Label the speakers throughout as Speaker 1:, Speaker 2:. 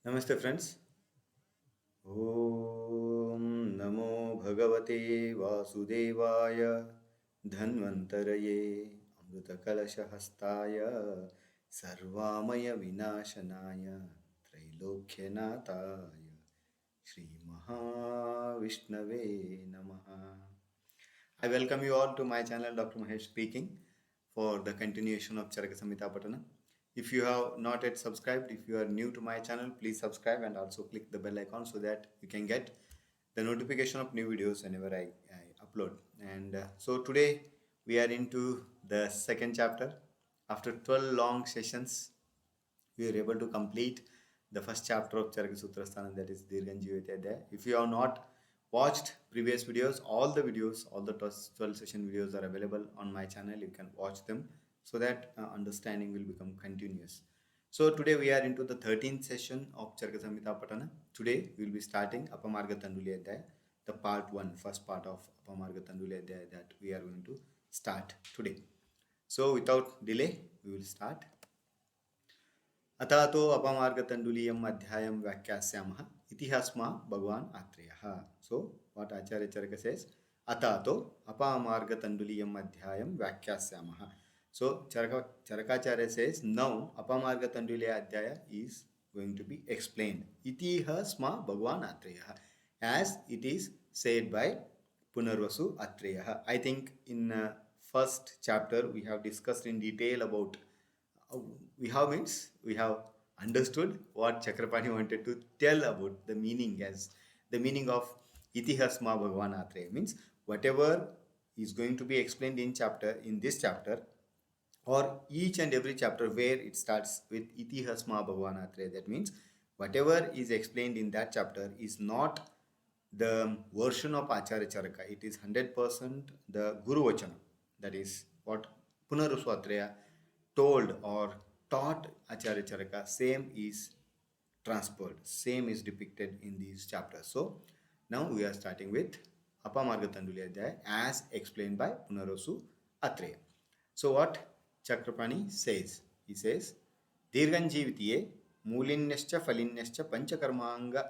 Speaker 1: Namaste friends. Om Namo Bhagavate Vasudevaya Dhanvantaraye Amrutakalashahastaya Sarvamaya Vinashanaya Trailokyanataya Shri Mahavishnave Namaha. I welcome you all to my channel, Dr. Mahesh speaking, for the continuation of Charaka Samhita Pathana. If you have not yet subscribed, if you are new to my channel, please subscribe and also click the bell icon so that you can get the notification of new videos whenever I upload. And so today we are into the second chapter. After 12 long sessions, we are able to complete the first chapter of Charaka Sootrasthana, that is Virechana. If you have not watched previous videos, all the 12 session videos are available on my channel. You can watch them so that understanding will become continuous. So today we are into the 13th session of Charaka Samhita Pathana. Today we will be starting Apamarga-tanduleeya-Adhyaya, the part 1, first part of Apamarga-tanduleeya-Adhyaya that we are going to start today. So without delay, we will start. अतातो अपमार्गतंडुलीयम अध्यायम व्याख्यास्यामः इतिहास्मा भगवान आत्रेयः. So what Acharya Charaka says, अतातो अपमार्गतंडुलीयम अध्यायम व्याख्यास्यामः. So Charakacharya says, now Apamarga-tanduleeya-Adhyaya is going to be explained. Itihasma Bhagwan Atreyah, as it is said by Punarvasu Atreyah. I think in first chapter we have discussed in detail about we have understood what Chakrapani wanted to tell about the meaning, as the meaning of Itihasma Bhagwan Atreyah means whatever is going to be explained in this chapter, or each and every chapter where it starts with Itihasma Bhagwan Atreyah. That means whatever is explained in that chapter is not the version of Acharya Charaka. It is 100% the Guru Vachana. That is what Punarvasu Atreyah told or taught Acharya Charaka. Same is transferred, same is depicted in these chapters. So now we are starting with Apamarga-tanduleeya-Adhyaya as explained by Punarvasu Atreyah. So what Chakrapani says, he says, Dirganjivitiye Mulinyascha Falinyascha Panchakarmanga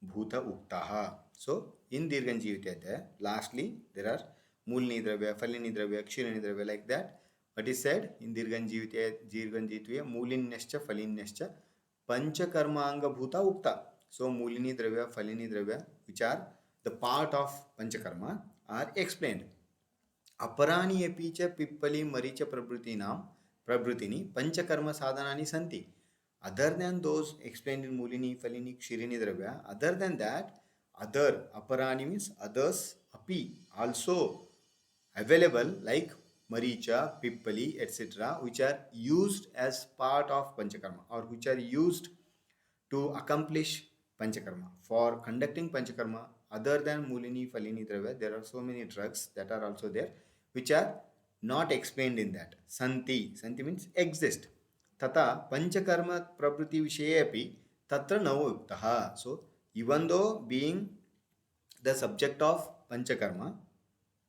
Speaker 1: Bhuta Uktaha. So in Dirganjivitiya, lastly there are Mulini Dravya, Falini Dravya, Kshirani Dravya, like that. What is said in Dirganjivitiya, Mulinyascha Falinyascha Panchakarmanga Bhuta Ukta. So Mulini Dravya, Falini Dravya, which are the part of Panchakarma, are explained. अपराणि अपि च पिप्पली मरीच प्रभृतीनि पंचकर्म साधनानि सन्ति. Other than those explained in Mulini, Falini, Kshirini Dravya, other than that, other aparani means others, api also available, like Maricha, Pippali, etc., which are used as part of Panchakarma, or which are used to accomplish Panchakarma. For conducting Panchakarma, other than Mulini, Falini, Dravya, there are so many drugs that are also there, which are not explained in that. Santi means exist. Tata Panchakarma Prabhuti Vishaye api Tatra Navo Yuktaha. So even though being the subject of Panchakarma,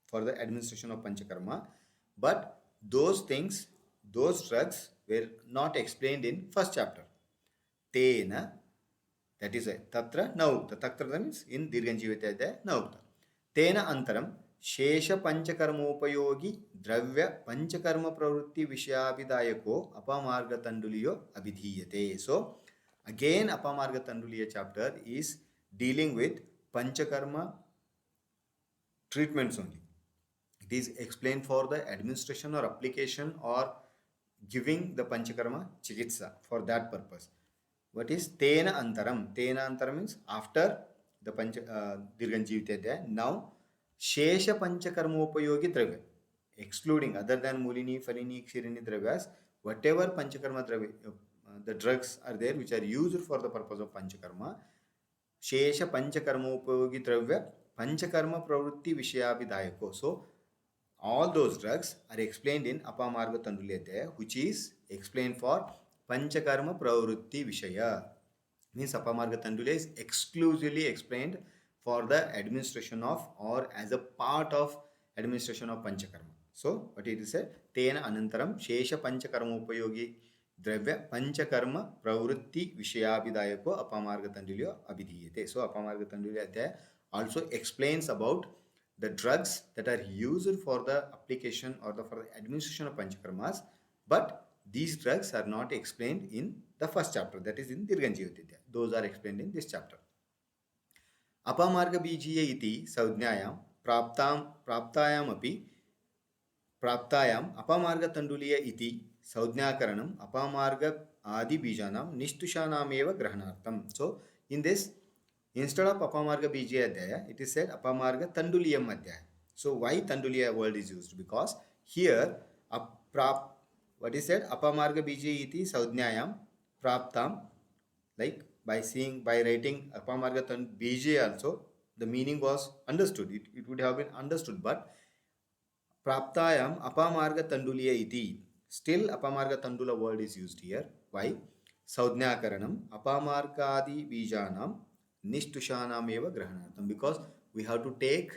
Speaker 1: for the administration of Panchakarma, but those things, those drugs were not explained in first chapter. Tena, that is Tatra Naukta. Tatra means in Dirganjivitiya Naukta. Tena Antaram शेष पंचकर्मोपयोगी द्रव्य पंचकर्म प्रवृत्ति विषयाभिधायको अपमार्ग-तंडुलीयो अभिधीयते. So again Apamarga-tanduleeya chapter is dealing with Panchakarma treatments only. It is explained for the administration or application or giving the Panchakarma chikitsa, for that purpose. What is Tena Antaram? Tena Antaram means after the Dirganjivitiya. Now शेष पंचकर्मोपयोगी द्रव्य, excluding, other than Mulini, Falini, Kshirini Dravyas, whatever Panchakarma Dravya, the drugs are there which are used for the purpose of Panchakarma. Shesha Panchakarmopoyogi Dravya Panchakarma Pravrutti Vishayabhidayako. So all those drugs are explained in Apamarga-tanduleeya-Adhyaya, which is explained for Panchakarma Pravrutti Vishaya. Means Apamarga-tanduleeya is exclusively explained for the administration of, or as a part of administration of Panchakarma. So what it is said, Tena Anantaram Shesha Panchakarma Upayogi द्रव्य पंचकर्म प्रवृत्ति विषयाभिधायको अपामार्गतंडुल्यो अभिधीयते. So Apamarga-tanduleeya-Adhyaya also explains about the drugs that are used for the application or for the administration of panchakarmas, but these drugs are not explained in the first chapter, that is in Dirganjivadhyaya. Those are explained in this chapter. अपामार्गबीजीय इति संज्ञायां प्राप्तायामपि प्राप्तायाम् अपामार्गतंडुलीय इति संज्ञाकरणम् अपामार्ग आदि बीजानां निष्तुषानामेव ग्रहणार्थम. So in this, instead of Apamarga Bijaya Adhyaya, it is said Apamarga Tanduliyam Adhyaya. So why Tanduliya word is used? Because here what is said, Apamarga Bijaya iti Saudnyayam Praptam, like by writing Apamarga Bijaya also, the meaning was understood. It would have been understood, but Praptayam Apamarga Tanduliya iti, still Apamarga Tandula word is used here. Why? Saudnyakaranam Apamargadi Bijanam Nishtushanam eva Grahanartham, because we have to take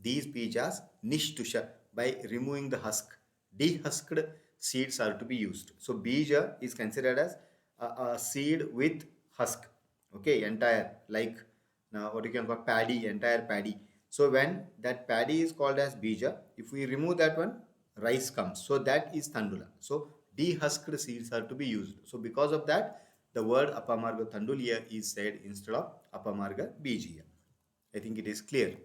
Speaker 1: these bijas nishtusha by removing the husk. Dehusked seeds are to be used. So bija is considered as a seed with husk. Okay, entire, like now what you can call paddy, entire paddy. So when that paddy is called as bija, if we remove that one, rice comes. So that is tandula. So dehusked seeds are to be used. So because of that, the word Apamarga Tanduliya is said instead of Apamarga Bijiya. I think it is clear.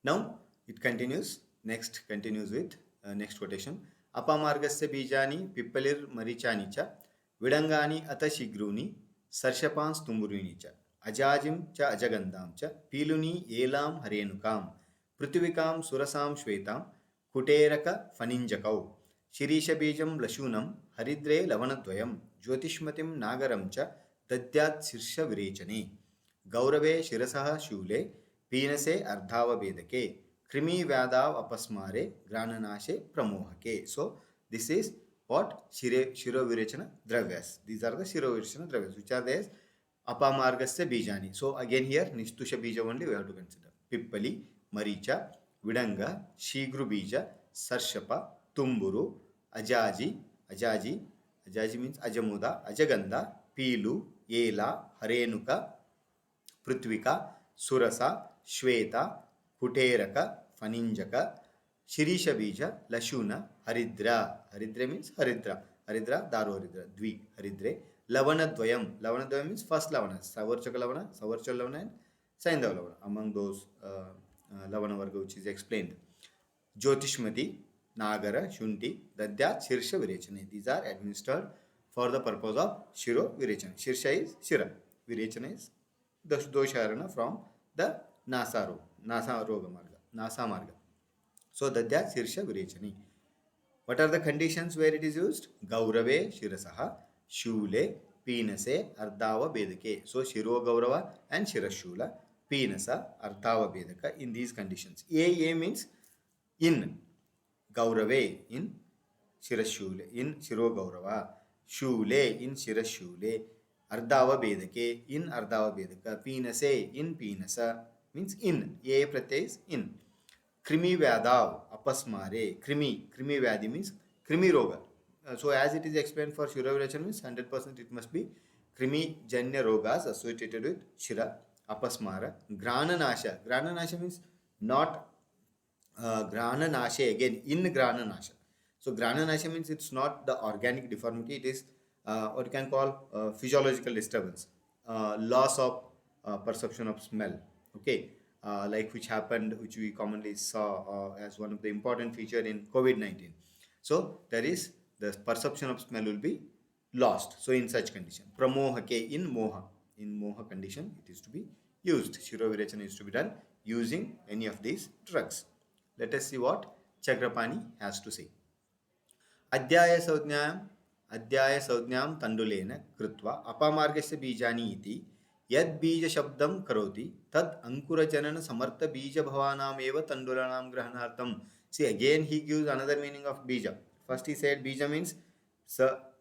Speaker 1: Now it continues. Next continues with next quotation. Apamargasya bijani pippalir marichani cha vidangani ata shigruni sarshapans tumburini cha ajajim cha ajagandam cha piluni elam harenukam prithvikam surasam shvetam kuteraka faninjakau shirisha bijam lashunam haridre lavanadvayam ज्योतिष्मतिम नागरम च दद्यात् शीर्ष विरेचने गौरवे शिरसः शूले पीनसे अर्धावभेदके कृमि व्याधाव अपस्मारे ग्राणनाशे प्रमोहके. So this is what Shirovirechana Dravyas. These are the Shirovirechana Dravyas, which are there Apamargasya Bijani. So again here Nishtusha Bija only we have to consider. Pippali, Maricha, Vidanga, Shigru Bija, Sarshapa, Tumburu, Ajaji means Ajamuda, Ajaganda, Pilu, Ela, Harenuka, Prithvika, Surasa, Shweta, Kuteraka, Faninjaka, Shirisha Bija, Lashuna, Haridra. Haridra means Haridra. Haridra, Daru Haridra, Dvi, Haridre. Lavana Dvayam means first Lavana. Savarchaka Lavana, Savarchal Lavana, and Saindava Lavana. Among those Lavana Varga which is explained. Jyotishmati, Nagara, Shunti, Dadyat, Shirsha, Virechana. These are administered for the purpose of Shirovirechana. Shirsha is Shira. Virechana is the Dosharana from the Nasa Marga. So Dadyat, Shirsha, Virechani. What are the conditions where it is used? Gaurave, Shirasaha, Shule, Pinase, Ardava, Bedake. So Shiro Gaurava and Shirashula, Pinasa, Ardava, Bedaka in these conditions. A means in. Gaurave in Shirashule, in Shiro Gaurava, Shule in Shirashule, Ardava Bedake in Ardava Bedaka, Pinase in Pinasa means in. A pratyay is in. Krimi Vyadav, Apasmare, Krimi Vyadi means Krimi Roga. So as it is explained for Shirovirechana means 100% it must be Krimi Janya Rogas associated with Shira, Apasmara, Grananasha means not Grananasha, again in Grananasha. So Grananasha means it's not the organic deformity, it is what you can call physiological disturbance, loss of perception of smell. Okay, like which we commonly saw as one of the important feature in COVID-19. So there is the perception of smell will be lost. So in such condition, pramohake in moha condition it is to be used. Shirovirechana is to be done using any of these drugs. Let us see what Chakrapani has to say. Adhyaya Saunyam Tandulena Krutva Apamargasya Bijani iti Yad Bija Shabdam Karoti Tad Ankura Janana Samartha Bija Bhavanam Eva Tandulanam Grahanartham. See, again he gives another meaning of Bija. First he said Bija means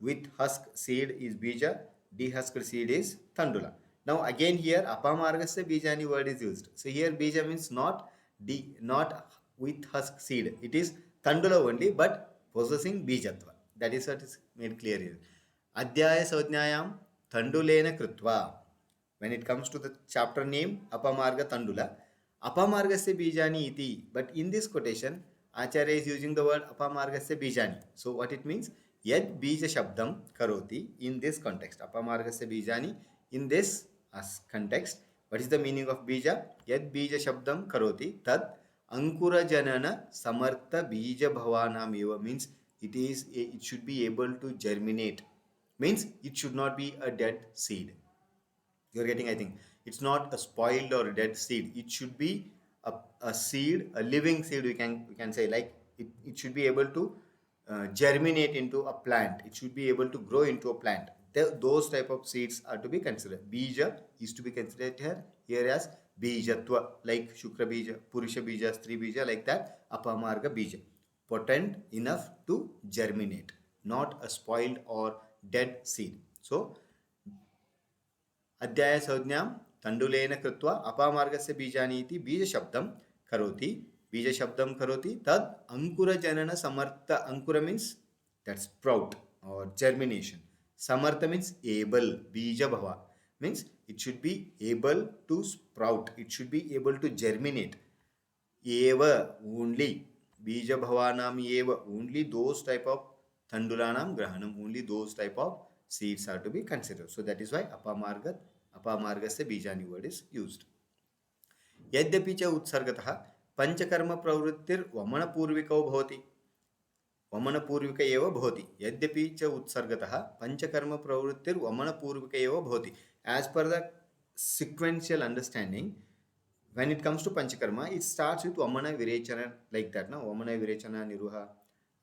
Speaker 1: with husk seed is Bija, dehusked seed is Tandula. Now again here Apamargasya Bijani word is used. So here Bija means not with husk seed. It is Tandula only but possessing Bijatva. That is what is made clear here. Adhyaya Savajnayam Tandulena Krutva. When it comes to the chapter name, Apamarga-tandula, Apamargasya bijani iti. But in this quotation, Acharya is using the word Apamargasya bijani. So what it means? Yad bija shabdam karoti. In this context, Apamargasya bijani. In this context, what is the meaning of bija? Yad bija shabdam karoti. Tad ankura janana samartha bija bhavanam eva. Means it should be able to germinate. Means it should not be a dead seed. You're getting, I think, it's not a spoiled or dead seed. It should be a seed, a living seed, we can say, like it should be able to germinate into a plant. It should be able to grow into a plant. Those type of seeds are to be considered. Bija is to be considered here as bijatva, like shukra bija, purusha bija, stri bija, like that. Apamarga bija, potent enough to germinate, not a spoiled or dead seed. So अध्याय संज्ञां तंडुलेन कृत्वा अपामार्गस्य बीजानि इति बीजशब्दं करोति तद अंकुरजनन समर्थ. अंकुर means that sprout or germination. Samartha means able. Bija bhava means it should be able to sprout. It should be able to germinate. Eva only. Bija bhavanam eva. Only those type of tandulanam grahanam. Only those type of seeds are to be considered. So that is why apamargasya bijani word is used. यद्यपि च उत्सर्गतः पंचकर्म प्रवृत्तिर वमन पूर्विको भवति. वमन पूर्विक एव भवति. यद्यपि च उत्सर्गतः पंचकर्म प्रवृत्तिर वमन पूर्विक एव भवति. As per the sequential understanding, when it comes to panchakarma, it starts with Vamana Virechana, like that. No? Vamana Virechana, Niruha,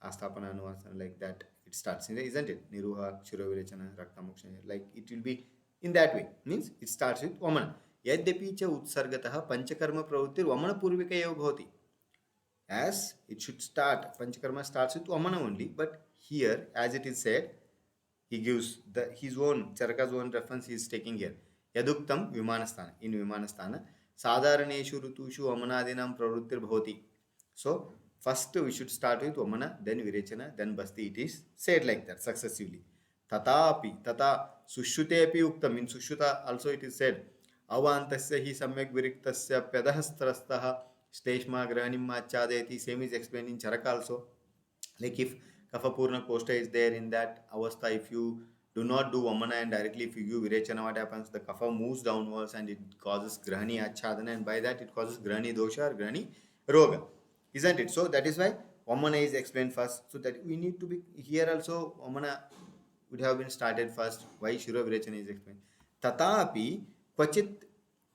Speaker 1: Asthapana Anuvasana, like that. It starts, isn't it? Niruha, Shirovirechana, like it will be in that way. Means it starts with Vamana. Yadyapi cha utsargatah panchakarma pravrittir Vamana purvika eva bhavati. As it should start, panchakarma starts with Vamana only. But here, as it is said, he gives his own, Charaka's own reference he is taking here. Yaduktam Vimanasthana. In Vimanasthana, Sadharaneshu Rutushu Vamanadinam pravrittir bhavati. So, first we should start with Vamana, then Virechana, then Basti. It is said like that successively. Tatapi, tata, Sushutepi Uktam. In Sushuta also it is said, Avantasya hi samyak viriktasya pedahastharastaha shteshma grahanim machadeti. Same is explained in Charaka also. Like if Kapha Kosta is there in that avastha, if you do not do Vamana and directly if you give Virechana, what happens? The Kapha moves downwards and it causes Grahani Achadana, and by that it causes Grahani Dosha or Grahani Roga. Isn't it? So that is why Vamana is explained first. So that we need to be here also. Vamana would have been started first. Why Shirovirechana is explained. Tatapi Kvachit,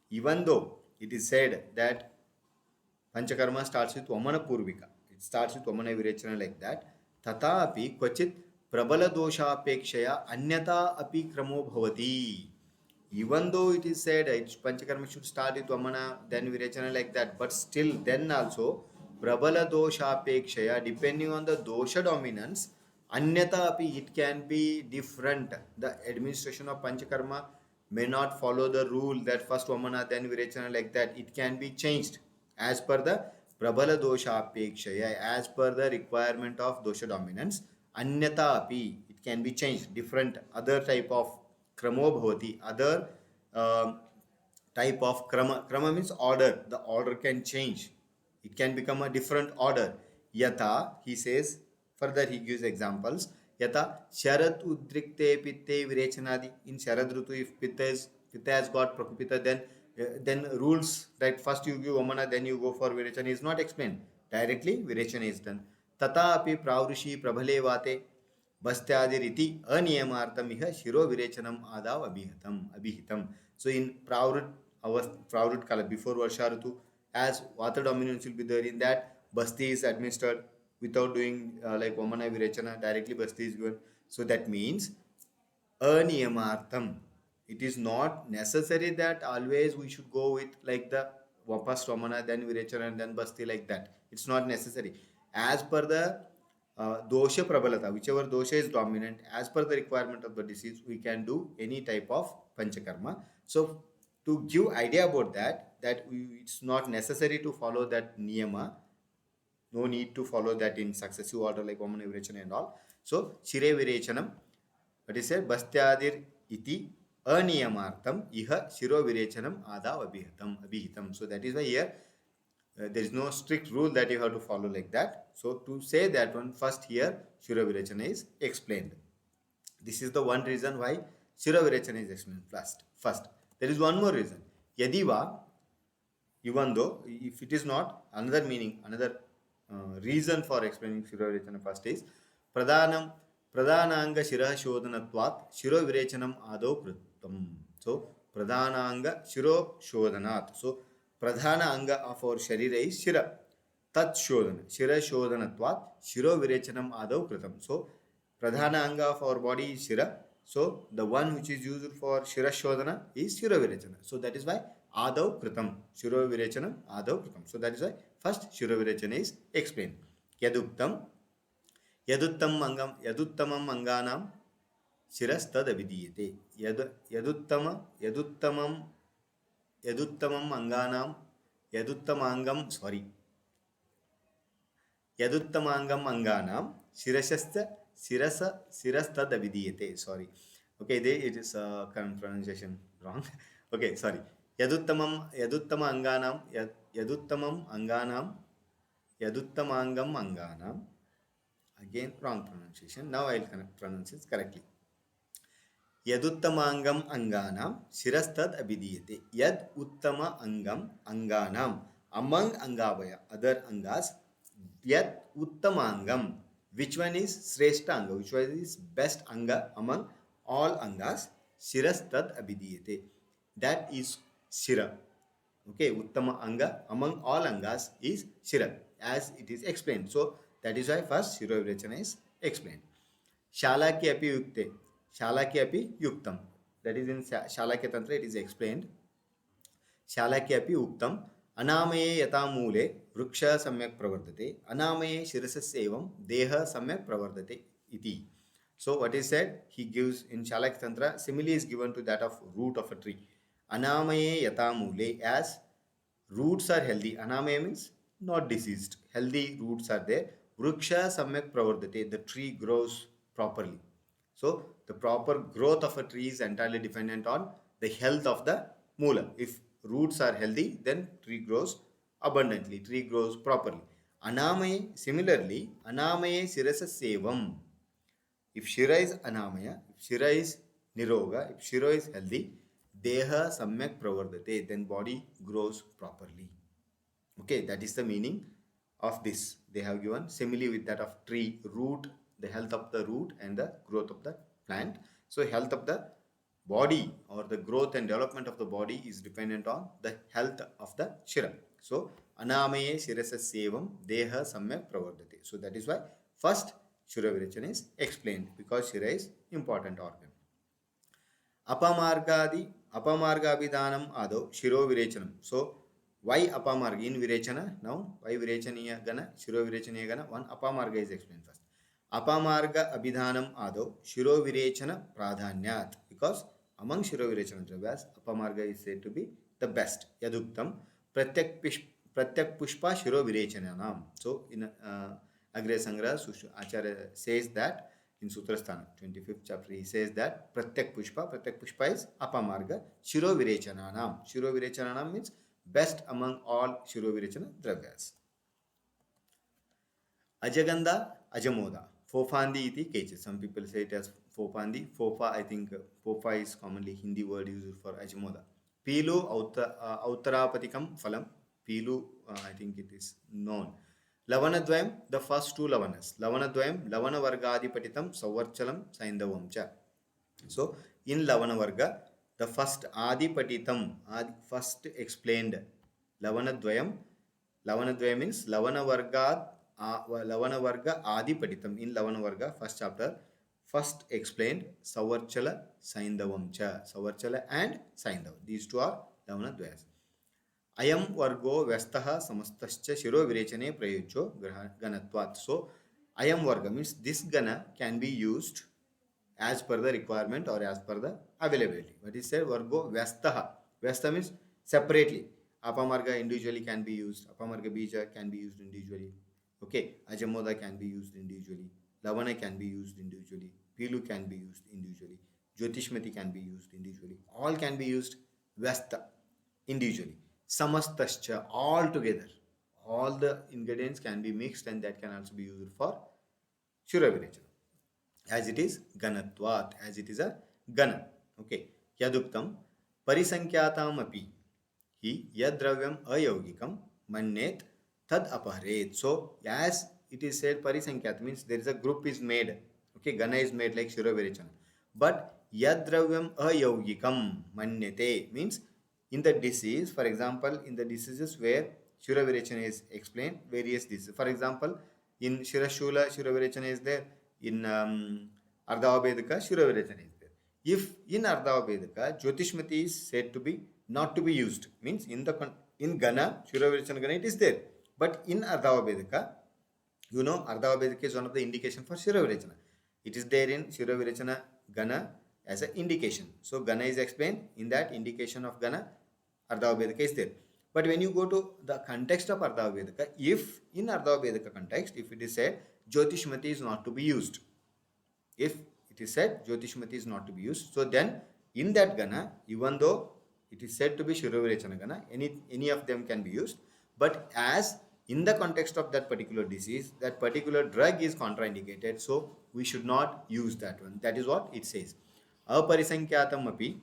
Speaker 1: even though it is said that Panchakarma starts with Vamana Purvika, it starts with Vamana Virechana like that. Tatapi Kvachit Prabala Dosha Apekshaya Anyata Api Kramo Bhavati. Even though it is said Panchakarma should start with Vamana, then Virechana like that, but still then also Prabala Dosha Apekshaya, depending on the Dosha dominance, Anyata Api, it can be different. The administration of Panchakarma may not follow the rule that first Vamana, then Virechana like that. It can be changed as per the Prabala Dosha Apekshaya, as per the requirement of Dosha dominance. Anyata Api, it can be changed. Different other type of Kramo Bhavati, other type of Krama. Krama means order. The order can change. It can become a different order. Yata, he says, further he gives examples. Yata Sharad Udrikte Pitte Virechanadi. In Sharad Rutu, if Pitta has got Prakupita, then rules that first you give Vamana, then you go for Virechana is not explained. Directly Virechana is done. Tata api Pravrushi Prabhale Vate Bastyadi Riti Aniyamartam Iha Shiro Virechanam Adav Abhihitam. So in Pravrut Kala, before Varsha Rutu, as Vata dominance will be there, in that Basti is administered without doing like Vamana Virechana, directly Basti is given. So that means Aniyamartam. It is not necessary that always we should go with like the first Vamana, then Virechana, and then Basti like that. It's not necessary. As per the dosha prabalata, whichever dosha is dominant, as per the requirement of the disease, we can do any type of panchakarma. So to give idea about that it's not necessary to follow that niyama. No need to follow that in successive order like Vamana Virechana and all. So Shire Virechanam, what is said? Bastyadir iti aniyamartam iha Shiro Virechanam adav abhihitam. So that is why here there is no strict rule that you have to follow like that. So to say that one, first here Shirovirechana is explained. This is the one reason why Shirovirechana is explained first. There is one more reason. Yadiva, even though if it is not, another meaning, another reason for explaining Shirovirechana first is Pradhanam Pradhananga Shira Shodhanatvat Shirovirechanam Ado Krittam. So Pradhananga Shiro Shodhanat. So Pradhana Anga of our Sharira is Shira. Tat Shodhana. Shira Shodhanatvat Shiro Virechanam Ado Kritam. So Pradhana Anga of our body is Shira. So the one which is used for Shira Shodhana is Shiro Virechana. So that is why Adav Kritam. Shiro Virechana Adav Kritam. So that is why first Shiro Virechana is explained. Yaduktam Yaduttamam Anganam Shirastad Avidiyate. Yaduttamam Anganam Yaduttamangam Anganam Shirastad Avidiyate. Sorry. Okay, it is current pronunciation wrong. Okay, sorry. Yaduttamam Anganam Yaduttamangam Anganam. Again, wrong pronunciation. Now I will pronounce it correctly. Yaduttamangam Anganam Shirastad Abhidiyate. Yad Uttama Angam Anganam. Among Angavaya, other Angas, Yad Uttamangam. Which one is Sreshta Anga? Which one is best Anga among all Angas? Shirastad Abhidiyate. That is Shira. Okay, Uttama Anga among all Angas is Shira, as it is explained. So that is why first Shiro Virechana is explained. Shalaki api yukte. Shalaki api yuktam. That is in Shalakya Tantra, it is explained. Shalaki api yuktam. Anamaye yata mule vruksha samyak pravardate. Anamaye shirasasevam deha samyak pravardate iti. So what is said? He gives in Shalakya Tantra, simile is given to that of root of a tree. Anamaye yata mule, as roots are healthy. Anamaya means not diseased. Healthy roots are there. Vruksha samyak pravardate. The tree grows properly. So the proper growth of a tree is entirely dependent on the health of the moola. If roots are healthy, then tree grows abundantly. Tree grows properly. Anamaye, similarly, Anamaye Shirasa Sevam. If Shira is Anamaya, if Shira is Niroga, if Shira is healthy, Deha Samyak Pravardate, then body grows properly. Okay, that is the meaning of this. They have given simile with that of tree, root, the health of the root and the growth of the plant. So health of the body or the growth and development of the body is dependent on the health of the Shira. So Anamaye Shirasa Sevam Deha Samyak Pravardate. So that is why first Shira Virechana is explained, because Shira is important organ. Apamarga Abhidanam Ado Shiro Virechanam. So why Apamarga in Virechana? Now why Virechaniya Gana, Shiro Virechaniya Gana? One Apamarga is explained first. Apamarga Abhidanam Ado Shiro Virechana Pradhanyat. Because among Shiro Virechana Dravyas, Apamarga is said to be the best. Yaduktam Pratyak Pushpa Shiro Virechana. So in Agre Sangra, Acharya says that in Sootrasthana, 25th chapter, he says that Pratyak Pushpa is Apamarga Shiro Virechana. Shiro Virechana means best among all Shiro Virechana Dravyas. Ajaganda Ajamoda. Fofandi iti keche. Some people say it as Fofandi. Fofa, I think Fofa is commonly Hindi word used for Ajamoda. Pilu Auttarapatikam Phalam. Pilu, I think it is known. Lavanadvayam, the first two Lavanas. Lavanadvayam, Lavana Vargadipatitam, Savarchalam, Saindavamcha. So, in Lavana Varga, the first Adipatitam, first explained Lavanadvayam. Lavanadvayam means Lavana Varga Adipatitam. In Lavana Varga, first chapter, first explained Savarchala, Saindavamcha. Savarchala and Saindava. These two are Lavanadvayas. Ayam Vargo Vestaha Samastascha Shiro Virechane Prayujo Ganatvat. So, Ayam Varga means this Gana can be used as per the requirement or as per the availability. What is said? Vargo Vestaha. Vesta means separately. Apamarga individually can be used. Apamarga Bija can be used individually. Okay. Ajamoda can be used individually. Lavana can be used individually. Pilu can be used individually. Jyotishmati can be used individually. All can be used Vyasta individually. Samastascha all together. All the ingredients can be mixed and that can also be used for Shirovirechana. As it is Ganatvat, as it is a Gana. Okay. Yaduktam Parisankyatam api hi yadravyam ayaugikam mannet tad apaharet. So as it is said Parisankyat means there is a group is made. Okay, Gana is made like Shirovirechana. But yadravyam ayaugikam mannete means in the disease, for example, in the diseases where Shirovirechana is explained, various diseases. For example, in Shirashula, Shirovirechana is there. In Ardhavavedika, Shirovirechana is there. If in Ardhavavedika, Jyotishmati is said to be not to be used, means in Gana, Shirovirechana Gana, it is there. But in Ardhavavedika, you know, Ardhavavedika is one of the indication for Shirovirechana. It is there in Shirovirechana Gana as an indication. So Gana is explained in that indication of Gana, Ardhavavedika is there. But when you go to the context of Ardhavavedika, if in Ardhavavedika context, if it is said Jyotishmati is not to be used, if it is said Jyotishmati is not to be used, so then in that Gana, even though it is said to be Shirovirechana Gana, any of them can be used, but as in the context of that particular disease, that particular drug is contraindicated, so we should not use that one. That is what it says. Aparisankyatam api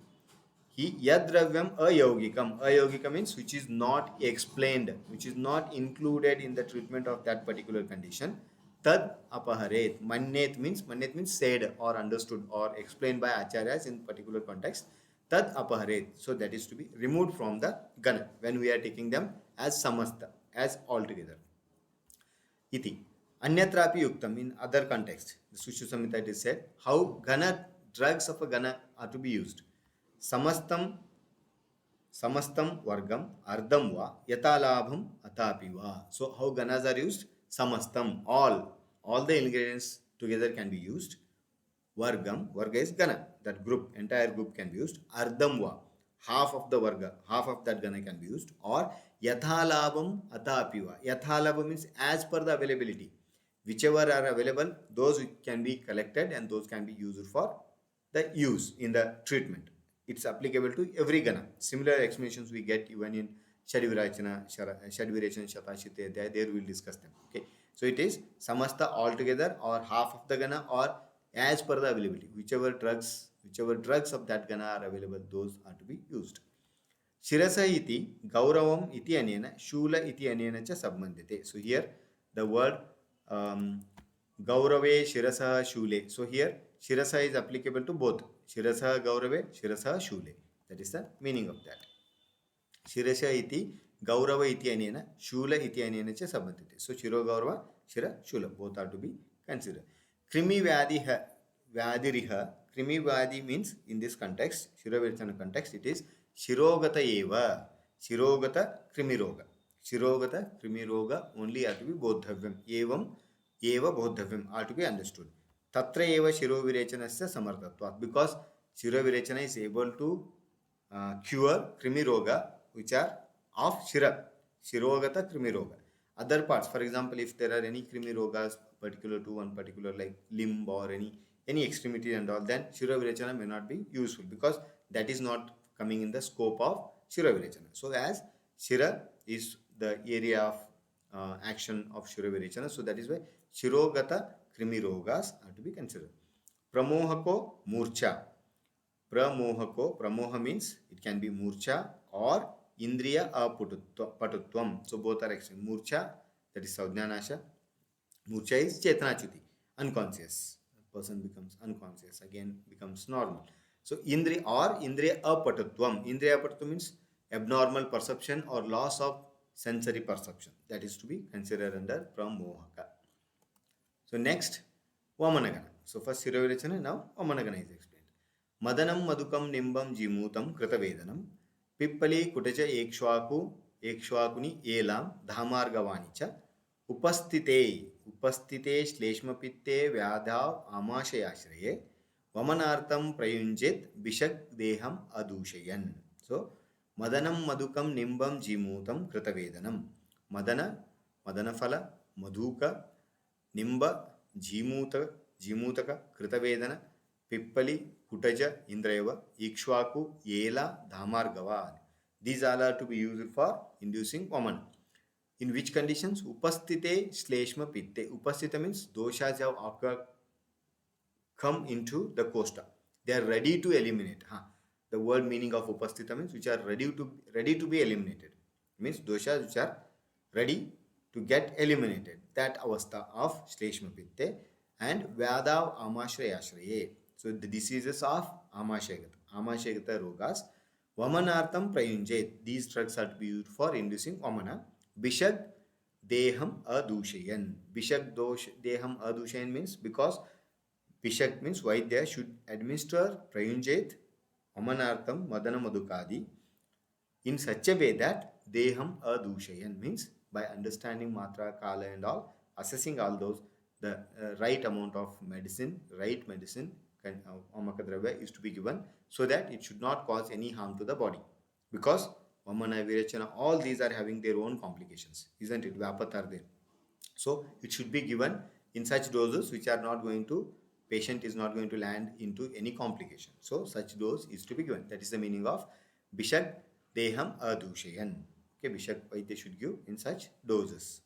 Speaker 1: he yadravyam ayaugikam. Ayaugika means which is not explained, which is not included in the treatment of that particular condition. Tad apaharet. Mannet means said or understood or explained by acharyas in particular context. Tad apaharet. So that is to be removed from the Gana when we are taking them as samasta, as altogether. Iti. Anyatrapi yuktam, in other context. The Sushu Samhita it is said how Gana, drugs of a Gana are to be used. Samastam vargam ardam va yatalabham atapi va. So how Ganas are used? Samastam, all the ingredients together can be used. Varga is Gana, that group, entire group can be used. Ardam va, half of the Varga, half of that Gana can be used. Or yathalabham atapi va. Yathalabham means as per the availability. Whichever are available, those can be collected and those can be used for the use in the treatment. It's applicable to every Gana. Similar explanations we get even in Shirovirechana, Shatashite, there we will discuss them. Okay. So it is Samasta altogether or half of the Gana or as per the availability. Whichever drugs of that Gana are available, those are to be used. Shirasa iti gauravam iti anena shula iti anena cha sabandhite. So here the word gaurave shirasa shule. So here Shirasa is applicable to both. Shirasa Gaurave, Shirasa Shule. That is the meaning of that. Shirasa iti Gaurava iti anena, Shula iti anena cha sabandhite. So Shiro Gaurava, Shira Shula. Both are to be considered. Krimi Vyadiriha. Krimi Vyadi means in this context, Shirovirechana context, it is Shirogata eva. Shirogata Krimiroga. Shirogata Krimiroga only are to be bodhavyam. Eva bodhavyam are to be understood. Tatra eva Shirovirechana samarthatvat, because Shirovirechana is able to cure krimi roga which are of Shirogata krimi roga. Other parts, for example, if there are any krimi rogas particular to one particular like limb or any extremity and all, then Shirovirechana may not be useful because that is not coming in the scope of Shirovirechana. So as Shira is the area of action of Shirovirechana, so that is why Shirogata krimi rogas are to be considered. Pramohako murcha. Pramoha means it can be murcha or indriya apatutvam. So both are extreme. Murcha, that is Saujnanasha. Murcha is Chetanachuti, unconscious. The person becomes unconscious, again becomes normal. So indriya apatutvam. Indriya apatutvam means abnormal perception or loss of sensory perception. That is to be considered under pramohaka. So next, Vamana. So first Shirovirechana, now Vamana is explained. Madanam madukam nimbam jimutam kritavedanam pippali kutacha ekshwakuni elam dhamargavanicha upastite shleshmapitte vyadhav amashayashraye vamanartam prayunjit bishak deham adushayan. So Madanam madukam nimbam jimutam kritavedanam. Madana phala, madhuka, nimba, Jimutaka, Jimutaka, Kritavedana, Pippali, Kutaja, Indrayava, Ikshwaku, Yela, Dhamargava. These all are to be used for inducing Vamana. In which conditions? Upastite Shleshma Pitte. Upastita means doshas have occurred, come into the kosta. They are ready to eliminate. The word meaning of upastita means which are ready to be eliminated. Means doshas which are ready to get eliminated. That avastha of Shleshma Pitte and Vyadav Amashrayashraye. So the diseases of Amashayagata Rogas. Vamanartham Prayunjet. These drugs are to be used for inducing Vamana. Bishad Deham Adushayan. Bishak Dosh Deham Adushayan means because Bishak means Vaidya should administer Prayunjet, Vamanartham, Madana Madhukadi in such a way that Deham Adushayan means by understanding Matra, Kala and all, assessing all those, the right amount of medicine, right medicine, Amakadravya is to be given so that it should not cause any harm to the body. Because Vamana, Virechana, all these are having their own complications, isn't it? Vapat are there. So it should be given in such doses which are not going to, patient is not going to land into any complication. So such dose is to be given. That is the meaning of Bishak Deham Adushayan. Okay, Bishak Vaidya should give in such doses.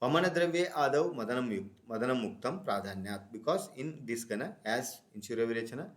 Speaker 1: Vamana Dravya Adav Madanam Muktam Pradhanyat. Because in this Gana, as in Shirovirechana,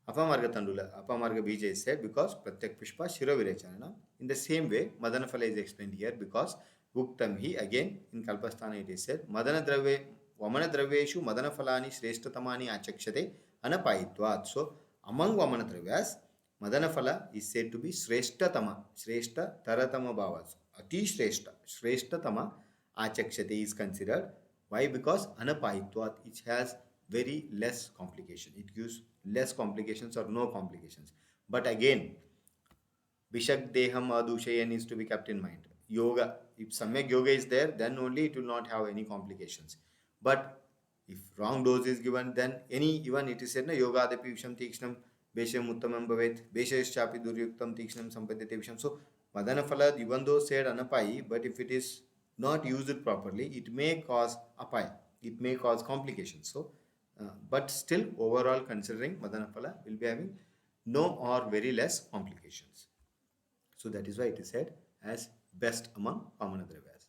Speaker 1: Apamarga Bija is said because Pratyak Pushpa Shirovirechana. In the same way, Madana Phala is explained here because Uktam hi, again in Kalpasthana it is said, Vamana Dravyeshu Madana Phalani Shreshtatamani Achakshate Anapayitvat. So, among Vamana Dravyas, Madana Phala is said to be Shreshtatama, Shreshta Taratama Bhavas, Ati Shreshtatama Achakshate is considered. Why? Because Anapayitvat, it has very less complication. It gives less complications or no complications. But again, Bishak Deham Adushayan is to be kept in mind. Yoga, if Samyak Yoga is there, then only it will not have any complications. But if wrong dose is given, then even it is said, Yoga Adapi Visham Tikshnam, Besham Uttamam Bhavet, Beshachapi Duryuktam Tikshnam Sampadyate Visham. So, Madana Phala, even though said Anapai, but if it is not used properly, it may cause Apai, it may cause complications. So, but still, overall, considering Madana Phala will be having no or very less complications. So that is why it is said as best among Vamana Dravyas.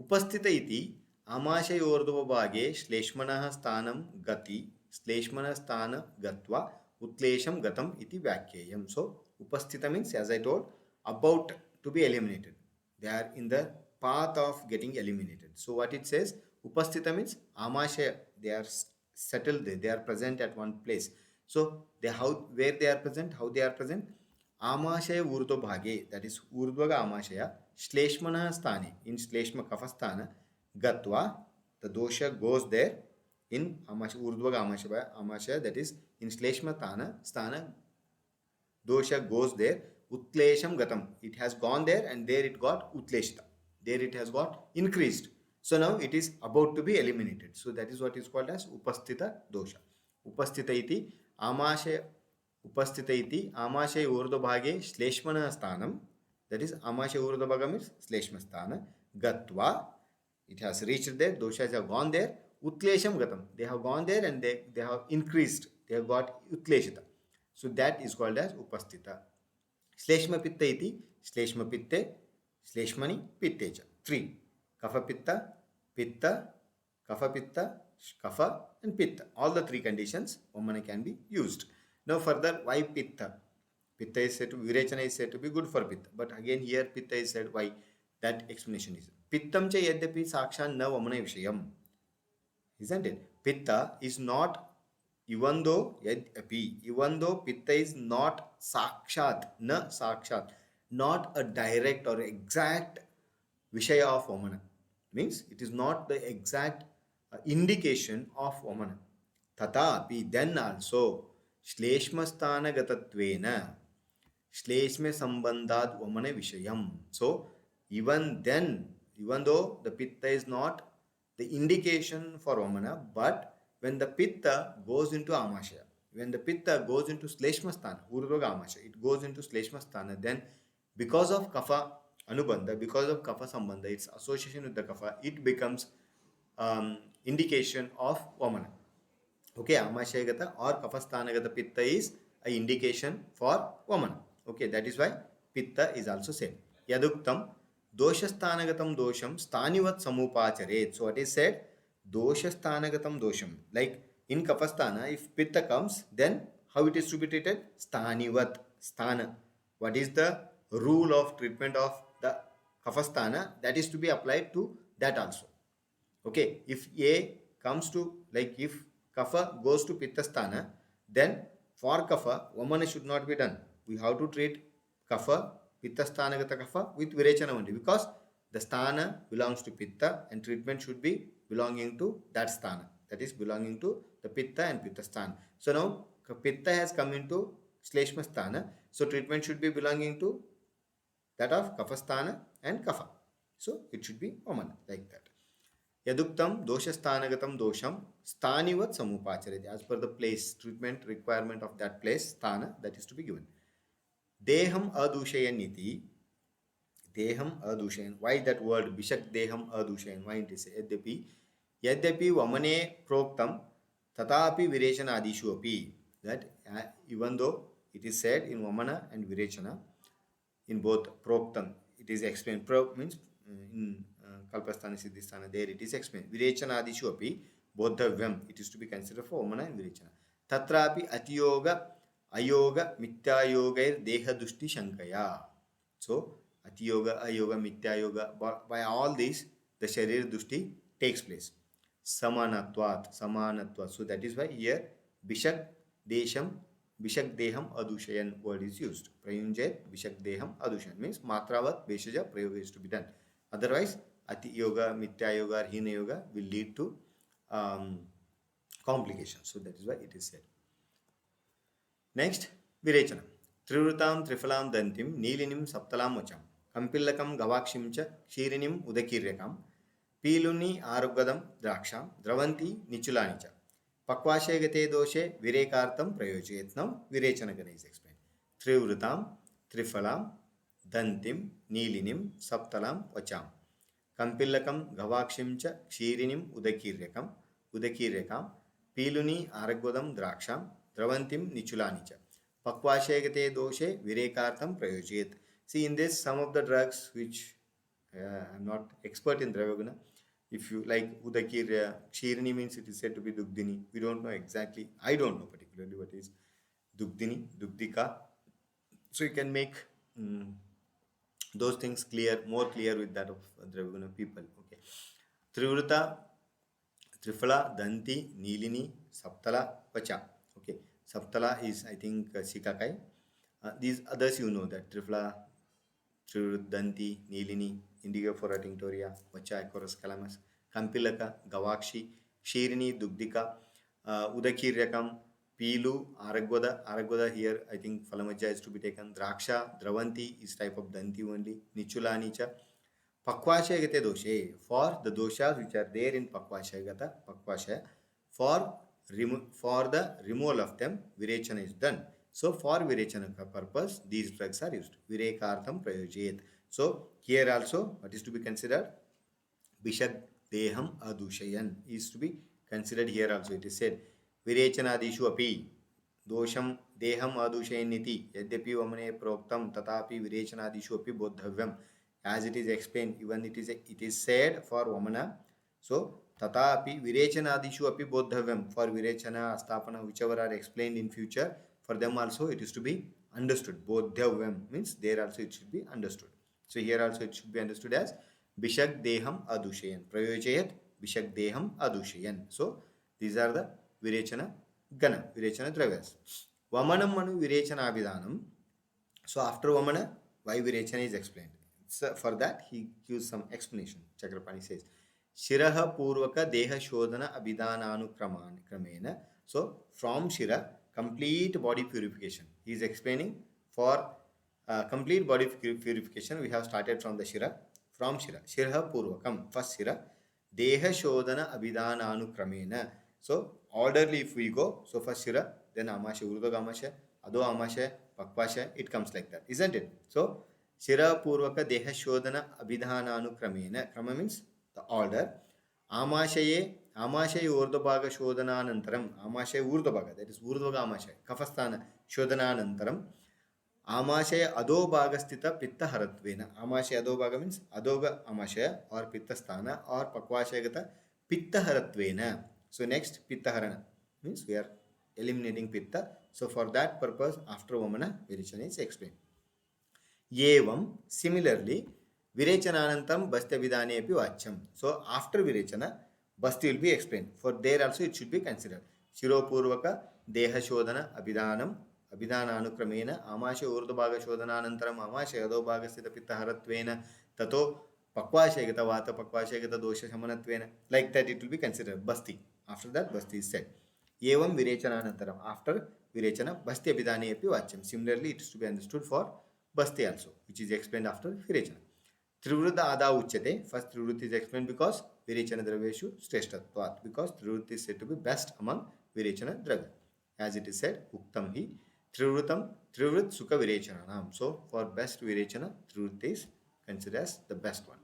Speaker 1: Upasthita iti Amashay Urdhva Shleshmanah Sthanam Gati Shleshmanah Sthana Gatva Utlesham Gatam iti Vyakyayam. So Upasthita means, as I told, about to be eliminated. They are in the path of getting eliminated. So what it says, Upasthita means Amashay, they are settled there, they are present at one place. So where they are present, how they are present? Amashaya Urdhva Bhage, that is Urdhvaga Amashaya, Shleshmana Sthane, in Shleshma Kafasthana, Gatva, the dosha goes there in Urdhvaga Amashaya, that is in Shleshma Sthana, dosha goes there, Utlesham Gatam, it has gone there and there it got Utleshta, there it has got increased. So now it is about to be eliminated. So that is what is called as Upasthita dosha. Upasthita iti Amashaya Urdhva Bhage Shleshmana Sthanam, that is Amashaya Urdhva Bhaga means Shleshma Sthana, Gatva, it has reached there, doshas have gone there, Utlesham Gatam, they have gone there and they have increased, they have got Utleshita. So that is called as Upasthita. Shleshma Pitta iti Shleshma Pitte, Shleshmani Pittecha. 3. Kapha Pitta, Pitta, Kapha Pitta, Kapha and Pitta. All the 3 conditions Vamana can be used. Now further, why Pitta? Pitta is said to be, Virechana is said to be good for Pitta. But again here Pitta is said, why? That explanation is, Pittam cha yadyapi sakshan na Vamana vishayam. Isn't it? Pitta is not, even though Pitta is not sakshat, not a direct or exact Vishaya of Vamana. Means it is not the exact indication of Vamana. Tatapi, then also, Shleshmasthana Gatatvena, Shleshme Sambandhat Vamana Vishayam. So, even then, even though the Pitta is not the indication for Vamana, but when the Pitta goes into Amashaya, when the Pitta goes into Shleshmasthana, Urdhvaga Amashaya, it goes into Shleshmasthana, then because of Kapha Anubandha, because of Kapha Sambandha, its association with the Kapha, it becomes indication of Vamana. Okay, Amashayagata or Kapasthanagata Pitta is an indication for Vamana. Okay, that is why Pitta is also said. Yaduktam Doshasthanagatam Dosham Sthanivat Samupacharet. So what is said? Doshasthanagatam Dosham. Like in Kapasthana, if Pitta comes, then how it is to be treated? Sthanivat, Sthana. What is the rule of treatment of the Kapasthana? That is to be applied to that also. Okay, if A comes to, like if Kapha goes to Pitta Sthana, then for Kapha, Vamana should not be done. We have to treat Kapha, Pitta Sthanagata Kapha with Virechana only, because the Sthana belongs to Pitta and treatment should be belonging to that Sthana. That is belonging to the Pitta and Pitta Sthana. So now Pitta has come into Shleshma Sthana, so treatment should be belonging to that of Kapha Sthana and Kapha. So it should be Vamana, like that. Yaduktam doshasthanagatam dosham sthanivat samupacharati. As per the place, treatment requirement of that place, sthana, that is to be given. Deham adushayan iti. Deham adushayan. Why that word? Bishak deham adushayan. Why it is? Yadyapi vamane proktam tatapi virechana adishu api. That even though it is said in Vamana and Virechana, in both proktam, it is explained. Pro means in Kalpasthana Siddhisthana, there it is explained. Virechana adishu api bodhavyam. It is to be considered for Vamana and Virechana. Tatrapi atiyoga ayoga mityayogair deha dushti shankaya. So atiyoga ayoga mityayoga, by all these the sharir dushti takes place. Samanatvat. So that is why here Bishak Desham Bishak Deham Adushayan word is used. Prayunjay Bishak Deham Adushayan means Matravat Beshaja Prayoga is to be done. Otherwise, Ati Yoga, Mithya Yoga, or Hina Yoga will lead to complications. So that is why it is said. Next, Virechana. Trivrutam Trifalam Dantim Nilinim Saptalam Vacham Kampillakam Gavakshim Cha Kshirinim Udakiryakam Piluni Arugadam Draksham Dravanti Nichulanicha Pakvashegate doshe virekartam prayojayatnam Virechana is explained. Trivrutam, Trifalam, Dantim, Nilinim, Saptalam, Vacham. Kampillakam, Gavakshim cha Kshirinim, Udakiryakam, Piluni, Aragvodam, Draksham, Dravantim, Nichulanicha. Pakvashegate doshe virekartam prayojayat. See, in this, some of the drugs which I am not expert in Dravaguna. If you like Udakirya, Kshirini means it is said to be Dugdini. We don't know exactly. I don't know particularly what is Dugdini, Dugdika. So you can make those things clear, more clear with that of Dravaguna people. Okay. Trivruta, Trifala, Danti, Nilini, Saptala, Pacha. Okay. Saptala is, I think, Sikakai. These others you know that Trifala, Danti, Nilini, Indigo for Tinctoria, Vacha, Chorus Calamus, Kampilaka, Gavakshi, Kshirini, Dugdika, Udakiryakam, Pilu, Aragwada here, I think Falamaja is to be taken, Draksha, Dravanti is type of Danti only, Nichulanicha, Pakvashayagate doshe, for the doshas which are there in Pakvashaya, for the removal of them, Virechana is done. So for Virechana purpose, these drugs are used. Virekartham prayojayat. So here also, what is to be considered? Bishak Deham Adushayan is to be considered here also. It is said, Virechana adishu api dosham Deham Adushayan niti yadyapi vamane proktam tatapi Virechana adishu api bodhavyam. As it is explained, even it is said for Vamana. So tatapi Virechana adishu api bodhavyam. For Virechana, Asthapana, whichever are explained in future, for them also it is to be understood. Bodhavyam means there also it should be understood. So here also it should be understood as Bishak Deham Adushayan. Prayojayat Bishak Deham Adushayan. So these are the Virechana Gana, Virechana Dravyas. Vamanam Manu Virechana Abhidanam. So after Vamana, why Virechana is explained. So for that he gives some explanation. Chakrapani says, Shiraha Purvaka Deha Shodhana Abhidananu Kramena. So from Shira, complete body purification. He is explaining for complete body purification. We have started from the Shira. From Shira. Shiraha Purvakam. First Shira. Deha Shodhana Abhidananu Kramena. So orderly if we go. So first Shira, then Amasha, Urudog Amasha, Ado Amasha, Pakvasha. It comes like that. Isn't it? So Shira Purvaka Deha Shodhana Abhidananu Kramena. Krama means the order. Amashaye आमाशय ऊर्ध्वभाग शोधनानन्तरम् आमाशय ऊर्ध्वभाग that is ऊर्ध्वग आमाशय कफस्थान शोधनानन्तरम् आमाशय अधोभागस्थित पित्तहरत्वेन आमाशय अधोभाग मीन्स अधोग आमाशय और पित्तस्थान और पक्वाशयगत पित्तहरत्वेन. So next pittahara means we are eliminating pitta. So for that purpose after Vamana Virechana is explained. Evam similarly Virechananantam Bastya Vidane api Vachyam. So after Virechana Basti will be explained. For there also it should be considered. Shiropurvaka Deha Shodhana Abhidanam Abhidhananukrameena Amasya Urdhbhaga Shodhananantaram Amasya Adobhagasthita Pittaharattvena Tato Pakvashayagata Vata Pakvashayagata Dosha Shamanattvena. Like that it will be considered Basti. After that Basti is said. Evam Virechananantaram. After Virechana Basti Abhidhane api Vachyam. Similarly it is to be understood for Basti also, which is explained after Virechana. Trivruddha Ada Uchyate. First Trivruddha is explained because Virechana Dravyeshu Shreshtatvat. Because Trivruddha is said to be best among Virechana Dravya. As it is said, Uktam hi Trivrutam Trivrut Sukha Virechananam. So for best Virechana, Trivruddha is considered as the best one.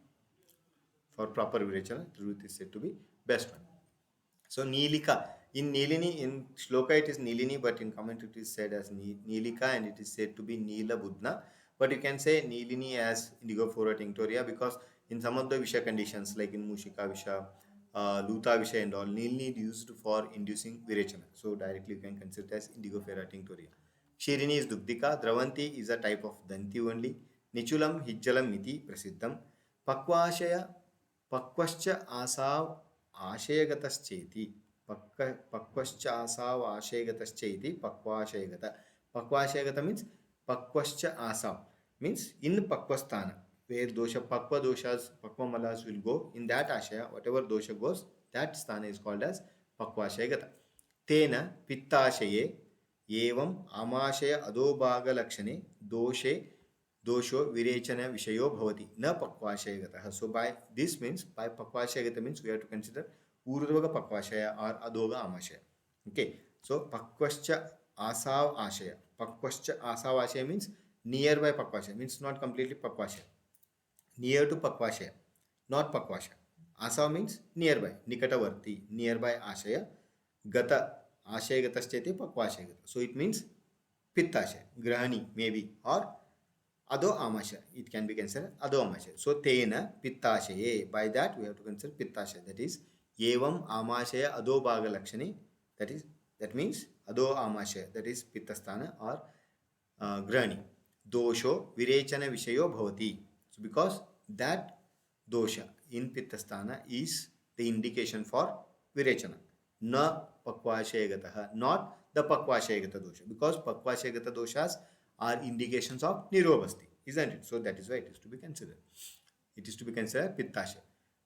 Speaker 1: For proper Virechana, Trivruddha is said to be best one. So Nilika. In Nilini, in Shloka it is Nilini, but in commentary it is said as Nilika and it is said to be Nila Budna. But you can say Nilini as Indigoflora tinctoria because in some of the Visha conditions like in Mushika Visha, Luta Visha and all, Nilini is used for inducing Virechana. So directly you can consider it as Indigoflora tinctoria. Shirini is Dugdika. Dravanti is a type of Danti only. Nichulam Hijjalam Miti Prasiddham. Pakvashaya Pakvascha Asav Ashayagatascheti. Pakvascha asav ashayagataschaiti pakvashayagata. Pakvashayagata means pakvascha asav means in pakvasthana where dosha pakva doshas pakva malas will go in that ashaya whatever dosha goes that sthana is called as pakvashayagata. Tena pittashaye evam amashaya adobhaga lakshane doshe dosho virechana vishayo bhavati na pakvashayagata. So by this means by pakvashayagata means we have to consider Urdhvaga Pakvashaya or Adhoga Amashaya. Okay. So Pakvascha Asav Ashaya. Pakvascha Asav Ashaya means nearby Pakvashaya. Means not completely Pakvashaya. Near to Pakvashaya. Not Pakvashaya. Asav means nearby. Nikatavarti. Nearby Ashaya. Gata. Ashaya Gatascheti Pakvashaya Gata. So it means Pittashaya. Grahani maybe. Or Adho Amashaya. It can be considered Adho Amashaya. So Tena Pittashaye. By that we have to consider Pittashaya. That is Evam Amashaya Adobhaga Lakshani. That means Ado Amashaya. That is Pittasthana or Grani. Dosho Virechana Vishayo Bhavati. So because that dosha in Pittasthana is the indication for Virechana. Na Pakvashayagataha. Not the Pakvashayagata dosha. Because Pakvashayagata doshas are indications of Niruha, isn't it? So that is why it is to be considered. It is to be considered Pittasha.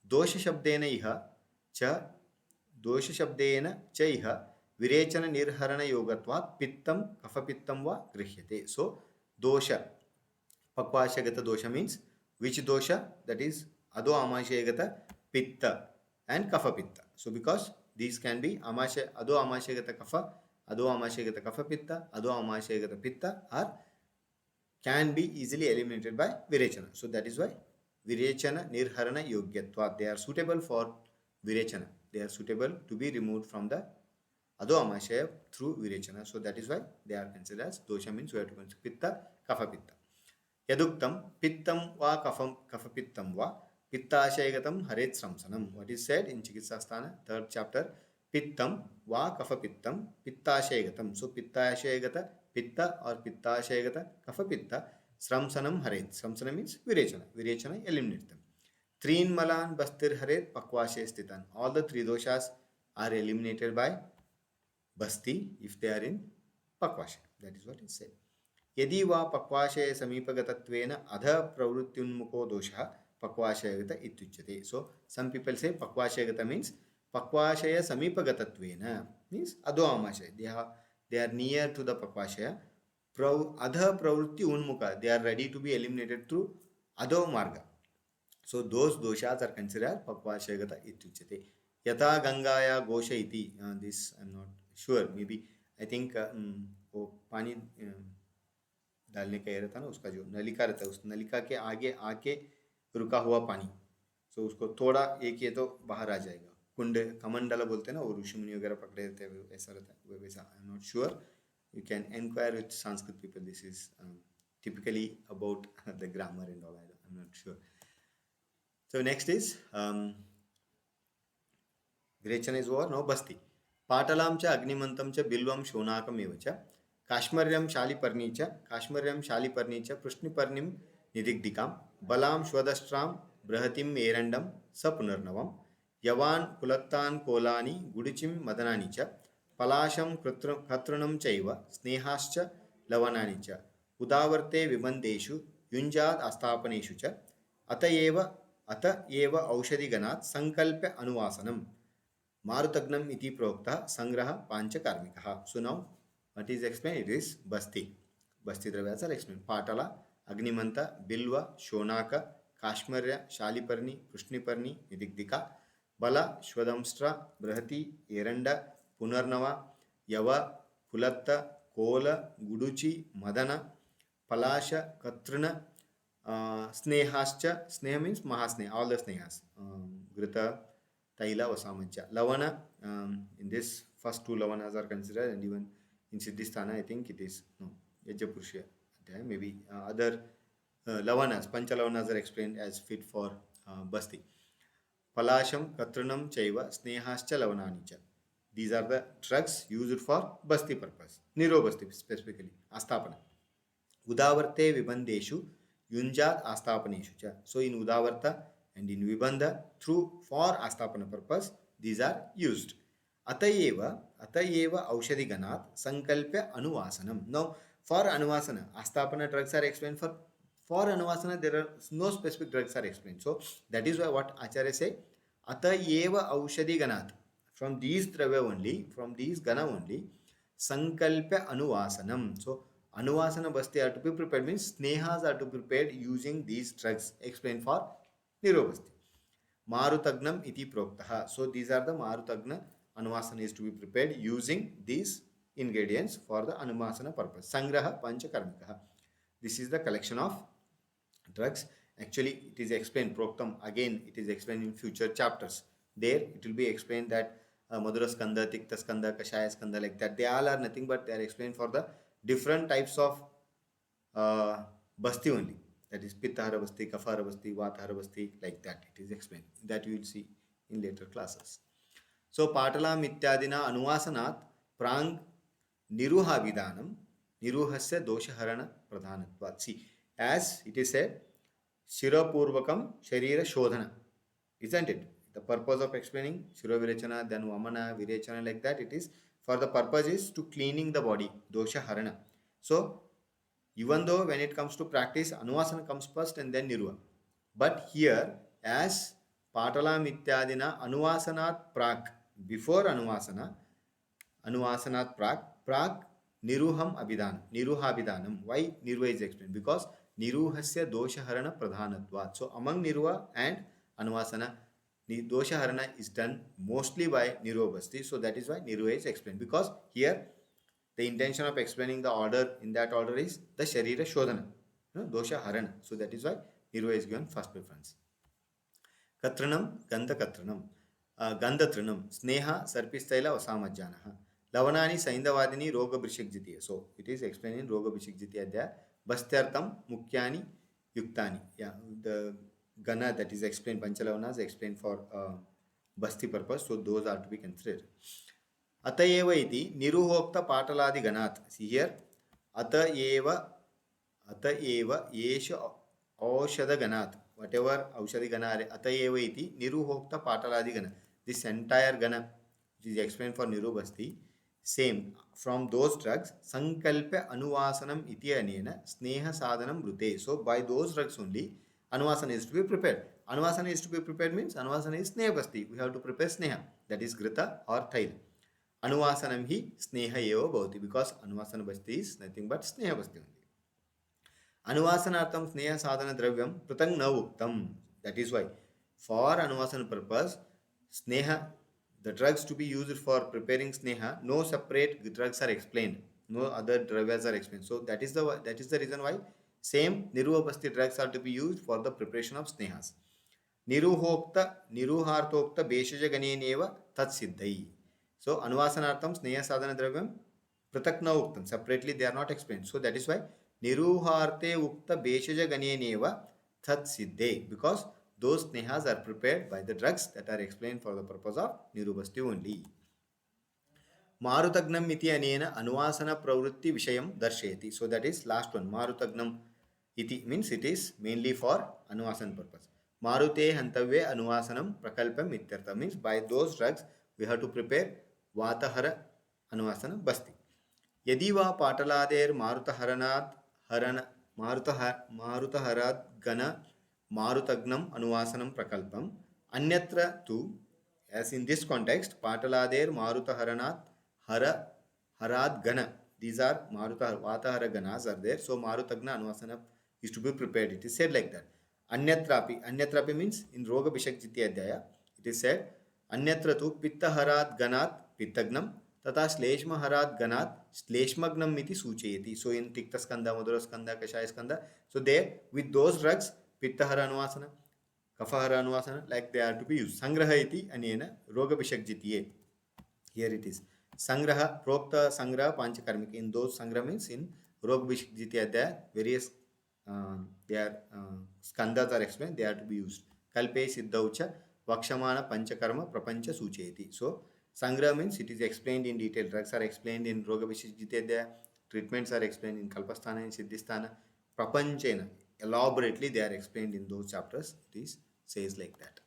Speaker 1: Dosha Shabdena Iha च दोष शब्देन च इह विरेचन निर्हरण योगत्वात् पित्तम कफपित्तम वा गृह्यते. So dosha pakvashagata dosha means which dosha? That is ado amashayagata pitta and kapha pitta. So because these can be ado amashayagata kapha, ado amashayagata kapha pitta, ado amashayagata pitta are can be easily eliminated by virechana. So that is why virechana nirharana yogyatvat. They are suitable for Virechana. They are suitable to be removed from the Adho Amashaya through Virechana. So that is why they are considered as dosha means we have to consider Pitta, Kapha Pitta. Yaduktam, Pittam va Kapha Pittam va Pittashayagatam Haret Sramsanam. What is said in Chikitsasthana, 3rd chapter? Pittam va Kapha Pittam, Pittashayagatam. So Pittashayagata, Pitta or Pittashayagata, Kapha Pitta, Sramsanam Haret. Sramsanam means Virechana. Virechana eliminates them. Threen Malan Bastir Haret Pakvashe Stitan. All the three doshas are eliminated by Basti if they are in Pakvashe. That is what is said. Yadi va Pakvashe Samipagatattvena Adha Pravrutyunmuko dosha Pakvashayagata ityuchyate. So some people say Pakvashayagata means Pakvashaya Samipagatattvena means Adho Amashaya. They are near to the Pakvashaya. Adha Pravrutti Unmuka. They are ready to be eliminated through Adho Marga. So those doshas are considered Pakvashayagata ityuchyate. Yata Gangaya Gosha iti. This I am not sure. Maybe I think वो पानी डालने का रहता ना उसका जो नलिका रहता है उस नलिका के आगे आके रुका हुआ पानी. So उसको थोड़ा एक ये तो बाहर आ जाएगा. कुंड कमंडला बोलते हैं ना, वो ऋषि मुनि वगैरह पकड़े रहते हैं, ऐसा रहता है वैसा. I am not sure, you can enquire with Sanskrit people. This is typically about the grammar and all. I'm not sure. So next is Virechana is over. Now Basti. Patalam cha agnimantam cha bilvam shonakam eva cha Kashmaryam shaliparni cha Prishniparnim nidigdikam Balam shwadastram brahatim erandam sapunarnavam Yavan kulattan kolani gudichim madanani cha Palasham katranam chaiva snehascha lavanani cha Udavarte vibandeshu yunjad asthapaneshu cha Ata eva aushadhiganat sankalpya anuvasanam Marutagnam iti prokta sangraha pancha karmikaha. So now what is explained? It is Basti. Basti Dravyas are explained. Patala, Agnimanta, Bilva, Shonaka, Kashmarya, Shaliparni, Prishniparni, Nidigdika, Bala, Shwadamstra, Brahati, Eranda, Punarnava, Yava, Pulatta, Kola, Guduchi, Madana, Palasha, Katrana, Snehascha. Sneha means Mahasneha, all the Snehas. Grita, Taila Vasamanja. Lavana, in this first two Lavanas are considered, and even in Siddhisthana, I think it is, no, Yajapurusha. Maybe other Lavanas, Pancha Lavanas are explained as fit for Basti. Palasham, Katranam, Chaiva, Snehascha, Lavananicha. These are the drugs used for Basti purpose. Niro Basti specifically. Asthapana. Udavarte Vibandeshu, Yunjat Asthapaneshu cha. So in Udavarta and in Vibandha, for Asthapana purpose, these are used. Atayeva Aushadhiganat Sankalpya Anuvasanam. Now, for Anuvasana, Asthapana drugs are explained. For Anuvasana, there are no specific drugs are explained. So, that is why what Acharya say, Atayeva Aushadhiganat. From these dravya only, from these gana only, Sankalpya Anuvasanam. So, Anuvasana Basti are to be prepared, means Snehas are to be prepared using these drugs explained for Nirobasti. Marutagnam iti proktaha. So these are the Marutagna Anuvasana is to be prepared using these ingredients for the Anuvasana purpose. Sangraha Pancha Karmikaha. This is the collection of drugs. Actually, it is explained, Proktam, again, it is explained in future chapters. There, it will be explained that Madhura Skandha, Tikta Skandha, Kashaya Skandha, like that. They all are nothing but they are explained for the different types of Basti only. That is Pittahara Basti, Kafara Basti, Vatahara Basti, like that. It is explained. That you will see in later classes. So, Patala Mityadina Anuvasanat Prang Niruha Vidanam Niruhasya Doshaharana Pradhanatvat. See, as it is said, Shirapurvakam Sharira Shodhana. Isn't it? The purpose of explaining Shirovirechana, then Vamana, Virechana, like that, it is for the purpose is to cleaning the body, Dosha Harana. So, even though when it comes to practice, Anuvasana comes first and then Niruha. But here, as Patala Mityadina Anuvasanat Prak, before Anuvasanat Prak Niruham Abhidanam, Niruha Abhidanam. Why Niruha is explained? Because Niruhasya Doshaharana Pradhanatvat. So among Niruha and Anuvasana, Doshaharana is done mostly by Nirobasti. So that is why Niruha is explained. Because here the intention of explaining the order in that order is the Sharira Shodhana, Dosha Harana. So that is why Niruha is given first preference. Katranam, Gandha Katranam, Gandhatranam, Sneha, Sarpistaila, Vasamajjanaha. Lavanani, Saindavadini, Roga Brishikjitiya. So it is explained in Roga Brishikjitiya Adhyaya. Bastyartham, Mukyani, Yuktani. Yeah, the Gana that is explained, Panchalavanas explained for Basti purpose. So those are to be considered. Atayeva iti Niruhokta Pataladi Ganat. See here, Atayeva Yesha Aushadha Ganat. Whatever Aushadhi Gana are, Atayeva iti Niruhokta Pataladi Gana. This entire Gana, which is explained for Nirubasti, same from those drugs, Sankalpa Anuvasanam iti anena Sneha Sadhanam Brute. So by those drugs only, Anuvasana is to be prepared. Anuvasana is to be prepared means Anuvasana is Sneha Basti. We have to prepare Sneha, that is Grita or Tail. Anuvasanam hi Sneha eva bhavati, because Anuvasana Basti is nothing but Sneha Basti only. Anuvasanartham Sneha Sadhana Dravyam Pratang na Uktam. That is why for Anuvasana purpose, Sneha, the drugs to be used for preparing Sneha, no separate drugs are explained. No other dravyas are explained. So that is the reason why same Niruha Basti drugs are to be used for the preparation of Snehas. निरुहार्थोक्त भेषजगणेनैव तत्सिद्धै. So Anvasanartham Sneha Sadhana Dravyam Pratak na Uktam. Separately they are not explained. So that is why Niruharte Ukta Beshaja Ganyeneva Tat Siddhe. Because those snehas are prepared by the drugs that are explained for the purpose of Nirubasti only. Marutagnam iti anena Anuvasana Pravrutti Vishayam Darsheti. So that is last one. Marutagnam iti means it is mainly for Anuvasana purpose. Marute Hantavye Anuvasanam Prakalpam Ityartha means by those drugs we have to prepare Vatahara Anuvasana Basti. यदि वा पाटलादेर मारुतहरनात् हरण मारुतहरात् गण मारुतग्नम अनुवासनम प्रकल्पम अन्यत्र तु as in this context पाटलादेर मारुतहरनात् हर हरात् गण these are maruta vatahara ganas are there, so marutagna anuvasana is to be prepared. It is said like that. Anyatrapi means in roga bishakjiti adhyaya it is said अन्यत्र तु पित्तहरात् गणात् पित्तग्नम तथा श्लेष्महरात् गणात् श्लेष्मग्नम इति सूचयति. So in तिक्तस्कंदा मधुरस्कंदा कषायस्कंदा, so there with those drugs pittahara anuvasana kafahara anuvasana like they are to be used. Sangraha iti anena roga bishakjitiye. Here it is sangraha prokta sangraha panchakarmika. In those sangraha means in roga bishakjiti adhyaya various their skandas are explained, they are to be used. Kalpe siddhaucha Vakshamana Panchakarma Prapancha Sucheti. So Sangra means it is explained in detail. Drugs are explained in Roga Vishijitedya, treatments are explained in Kalpasthana and Siddhisthana. Prapanchena, elaborately they are explained in those chapters. It is says like that.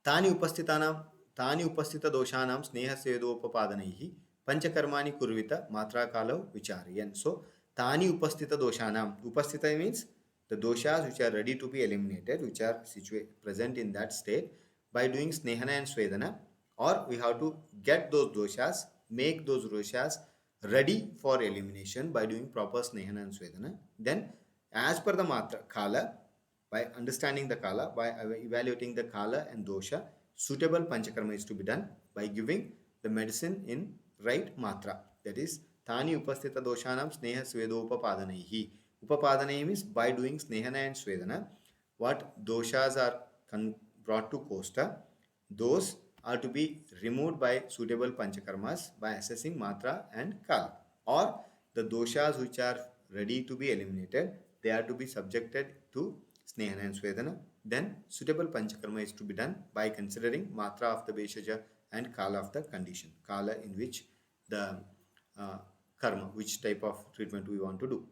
Speaker 1: Tani upasthita doshanam sneha sedopapadanaihi panchakarmani kurvita matra kalau vichariyan. So Tani upasthita doshanam. Upasthita means the doshas which are ready to be eliminated, which are present in that state, by doing snehana and swedana, or we have to get those doshas, make those doshas ready for elimination by doing proper snehana and swedana. Then as per the matra kala, by understanding the kala, by evaluating the kala and dosha, suitable panchakarma is to be done by giving the medicine in right matra. That is Tani upasthita doshanam sneha svedopapadanaihi. Upapadana means by doing snehana and swedana, what doshas are brought to kosta, those are to be removed by suitable panchakarmas by assessing matra and kala. Or the doshas which are ready to be eliminated, they are to be subjected to snehana and swedana. Then suitable panchakarma is to be done by considering matra of the beshaja and kala of the condition. Kala in which the karma, which type of treatment we want to do.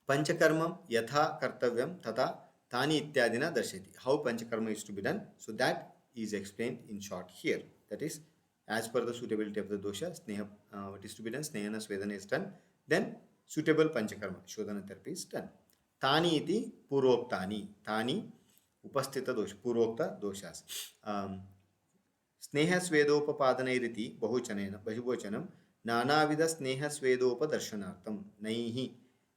Speaker 1: Panchakarma yatha kartavyam tata tani ityadina darshati. How panchakarma is to be done, so that is explained in short here. That is, as per the suitability of the dosha, sneha, what is to be done, snehana swedana is done. Then suitable panchakarma, shodhana therapy is done. Tani iti puroktani. Tani upasthita dosha, purokta doshas. Sneha swedopapadanairiti bahuvachanam nanavida sneha swedopadarshanaartam naihi.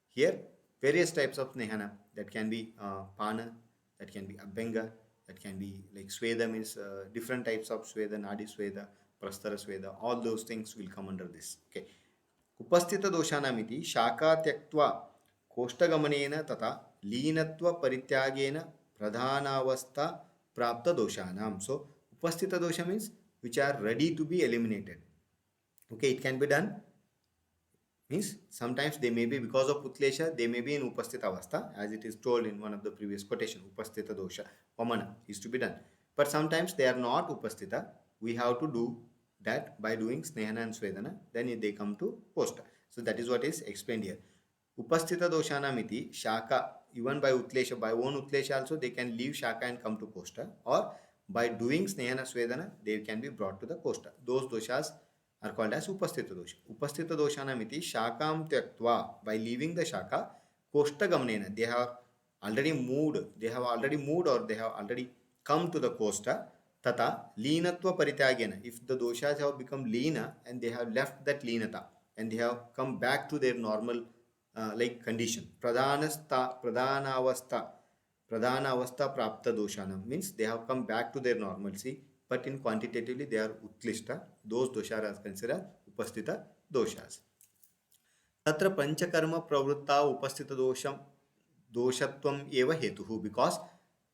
Speaker 1: Here various types of snehana, that can be pana, that can be abhenga, that can be like sweda means different types of sweda, nadi sweda, prastara sweda, all those things will come under this. Okay. Upasthita doshanamiti shaka tyaktva koshtagamana tata leenatva parityagena pradhanavastha prapta doshanam. So upasthita dosha means which are ready to be eliminated. Okay, it can be done. Means sometimes they may be because of utlesha, they may be in upasthita avastha, as it is told in one of the previous quotation, upasthita dosha, vamana is to be done. But sometimes they are not upasthita, we have to do that by doing snehana and swedana, then they come to posta. So that is what is explained here. Upasthita doshana miti shaka, even by utlesha, by own utlesha also they can leave shaka and come to posta, or by doing snehana swedana they can be brought to the posta. Those doshas are called as upasthita dosha. Upasthita doshanamiti shakam tyaktva, by leaving the shaka, koshtagamnena, they have already moved or they have already come to the kosta, tata leenatva parityagena, if the doshas have become leena and they have left that leenata and they have come back to their normal like condition, pradhanavastha prapta doshanam means they have come back to their normalcy, but in quantitatively they are utlishta. Those doshas are considered upasthita doshas. Tatra panchakarma pravritta upasthita doshatvam eva hetuhu, because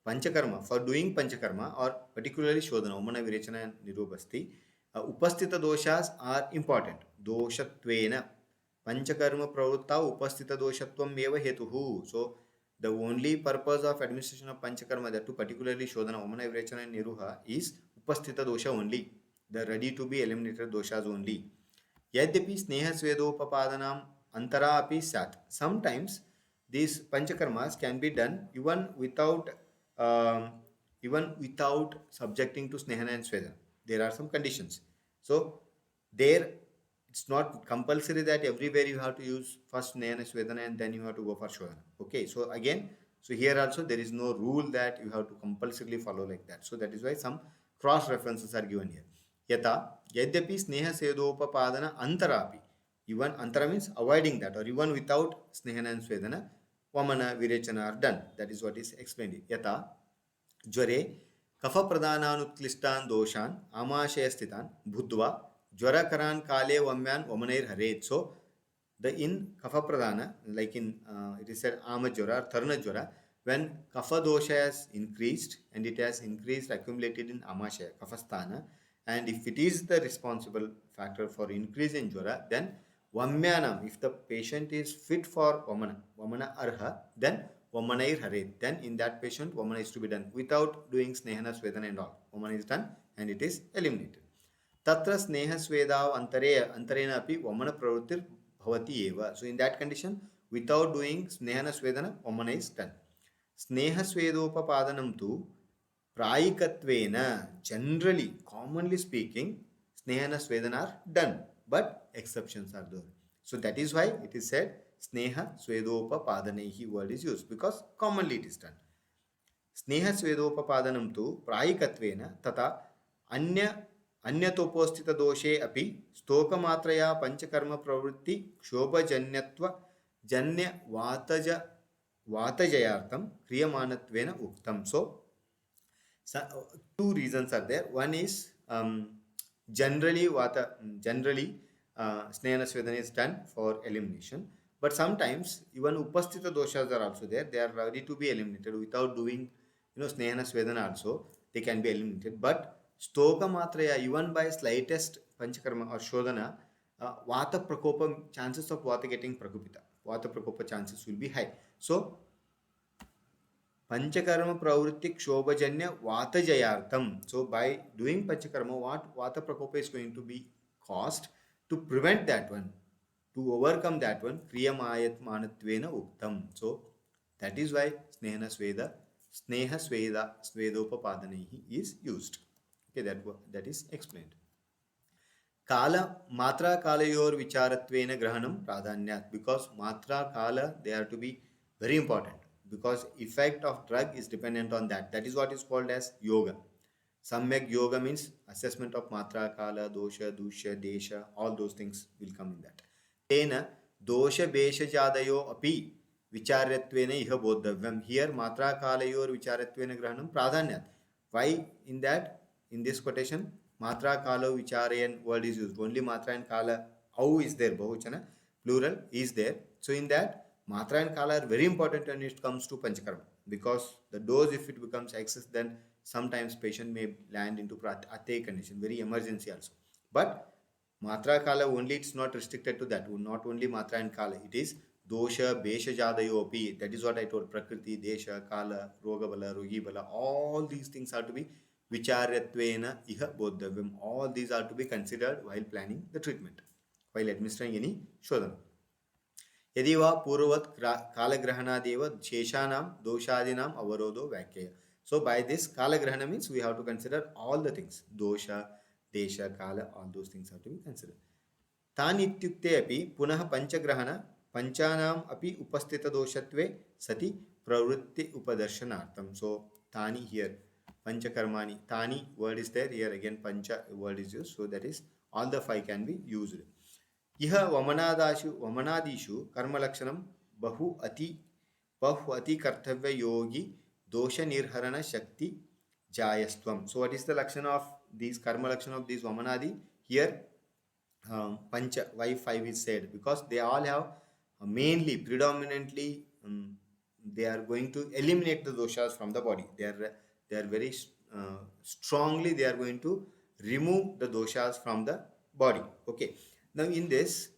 Speaker 1: Panchakarma, for doing Panchakarma or particularly Shodhana, Vamana, Virechana and Niruha, Upasthita doshas are important. Doshatvena. Panchakarma pravutta upasthita doshatvam eva hetuhu. So, the only purpose of administration of Panchakarma, that to particularly Shodhana, Vamana, Virechana and Niruha, is upasthita dosha only. The ready to be eliminated doshas only. Yadyapi sneha svedopapadanam antara api sat. Sometimes these panchakarmas can be done um, even without subjecting to snehana and swedana. There are some conditions. So there it's not compulsory that everywhere you have to use first snehana swedana and then you have to go for shodhana. Okay, so again, so here also there is no rule that you have to compulsorily follow like that. So that is why some cross references are given here. Yata yadyapi sneha sedopapadana antarapi. Even antara means avoiding that, or even without snehana and swedana, vamana, virechana are done. That is what is explained. Yata ज्वरे कफप्रधानानुत्क्लिष्टान् दोषान् आमाशयस्थितान् भूत्वा ज्वरकरान् काले वम्यान् वमनैर्हरेत्. So the in kapha like in it is said amajwara or tharnajwara, when kapha dosha has increased and it has increased accumulated in amashaya kaphasthana, and if it is the responsible factor for increase in jwara, then vamyanam, if the patient is fit for vamana arha, then Vamanair Hare. Then in that patient, Vamana is to be done without doing Snehana, Svedana and all. Vamana is done and it is eliminated. Tatra Sneha Sveda Antarena api Vamana Pravrutir Bhavati Eva. So in that condition, without doing Snehana Svedana, Vamana is done. Sneha Svedopapadanam tu Prayikatvena, generally, commonly speaking, Snehana Svedana are done, but exceptions are there. So that is why it is said Sneha Svedopapadanaihi word is used, because commonly it is done. Sneha Svedopapadanam tu Prayikatvena tata अन्यतोपोस्थित दोषे अपि स्तोकमात्रया पंचकर्म प्रवृत्ति क्षोभजन्यत्व जन्य वातजयार्थम क्रियमाणत्वेन उक्तम. So two reasons are there. One is generally snehana svedana is done for elimination, but sometimes even upasthita doshas are also there. They are ready to be eliminated without doing snehana svedana also. They can be eliminated, but stoka matraya, even by slightest panchakarma or shodhana, vata prakopa, chances of vata getting prakupita, vata prakopa chances will be high. So Panchakarma pravritti kshobhajanya vatajayartham. So by doing panchakarma, what vata prakopa is going to be caused, to prevent that one, to overcome that one, kriyamayat manatvena uktam. So that is why sneha sweda svedopapadanaihi is used. Okay, that is explained. Kala matra kalayor vicharatvena grahanam pradhanyat, because matra kala, they are to be very important, because effect of drug is dependent on that. That is what is called as yoga. Samyak yoga means assessment of matra, kala, dosha, dusha, desha, all those things will come in that. Tena dosha besha jadayo api vicharatvena iha bodhavyam. Here matra kalayor vicharatvena grahanam pradhanyat. Why in that? In this quotation, matra kala vicharayan word is used. Only matra and kala, how is there, bahuchana, plural is there. So in that, matra and kala are very important when it comes to panchakarma, because the dose, if it becomes excess, then sometimes patient may land into ate condition, very emergency also. But matra kala only, it's not restricted to that. Not only matra and kala, it is dosha besha jadayopi. That is what I told. Prakriti, desha, kala, rogabala, rogibala, all these things are to be vicharatvena iha bodhavyam. All these are to be considered while planning the treatment, while administering any shodhana. यदि वा पूर्ववत् कालग्रहणादेव शेषाणां दोषादीनां अवरोधो व्याख्येय. So by this kalagrahana means we have to consider all the things, dosha, desha, kala, all those things have to be considered. तानि इत्युक्ते अपि पुनः पंचग्रहण पंचानाम अपि उपस्थित दोषत्वे सति प्रवृत्ति उपदर्शनार्थम. So तानि here panchakarmani, तानि word is there, here again pancha word is used, so that is all the five can be used. इह वमनादिषु कर्मलक्षणं बहु अति कर्तव्य योगी दोष निर्हरण शक्ति जायस्त्वम. So what is the lakshana of these karma lakshana of these vamanadi? Here pancha, why five is said? Because they all have mainly predominantly they are going to eliminate the doshas from the body. They are very strongly they are going to remove the doshas from the body. Okay. Now in this,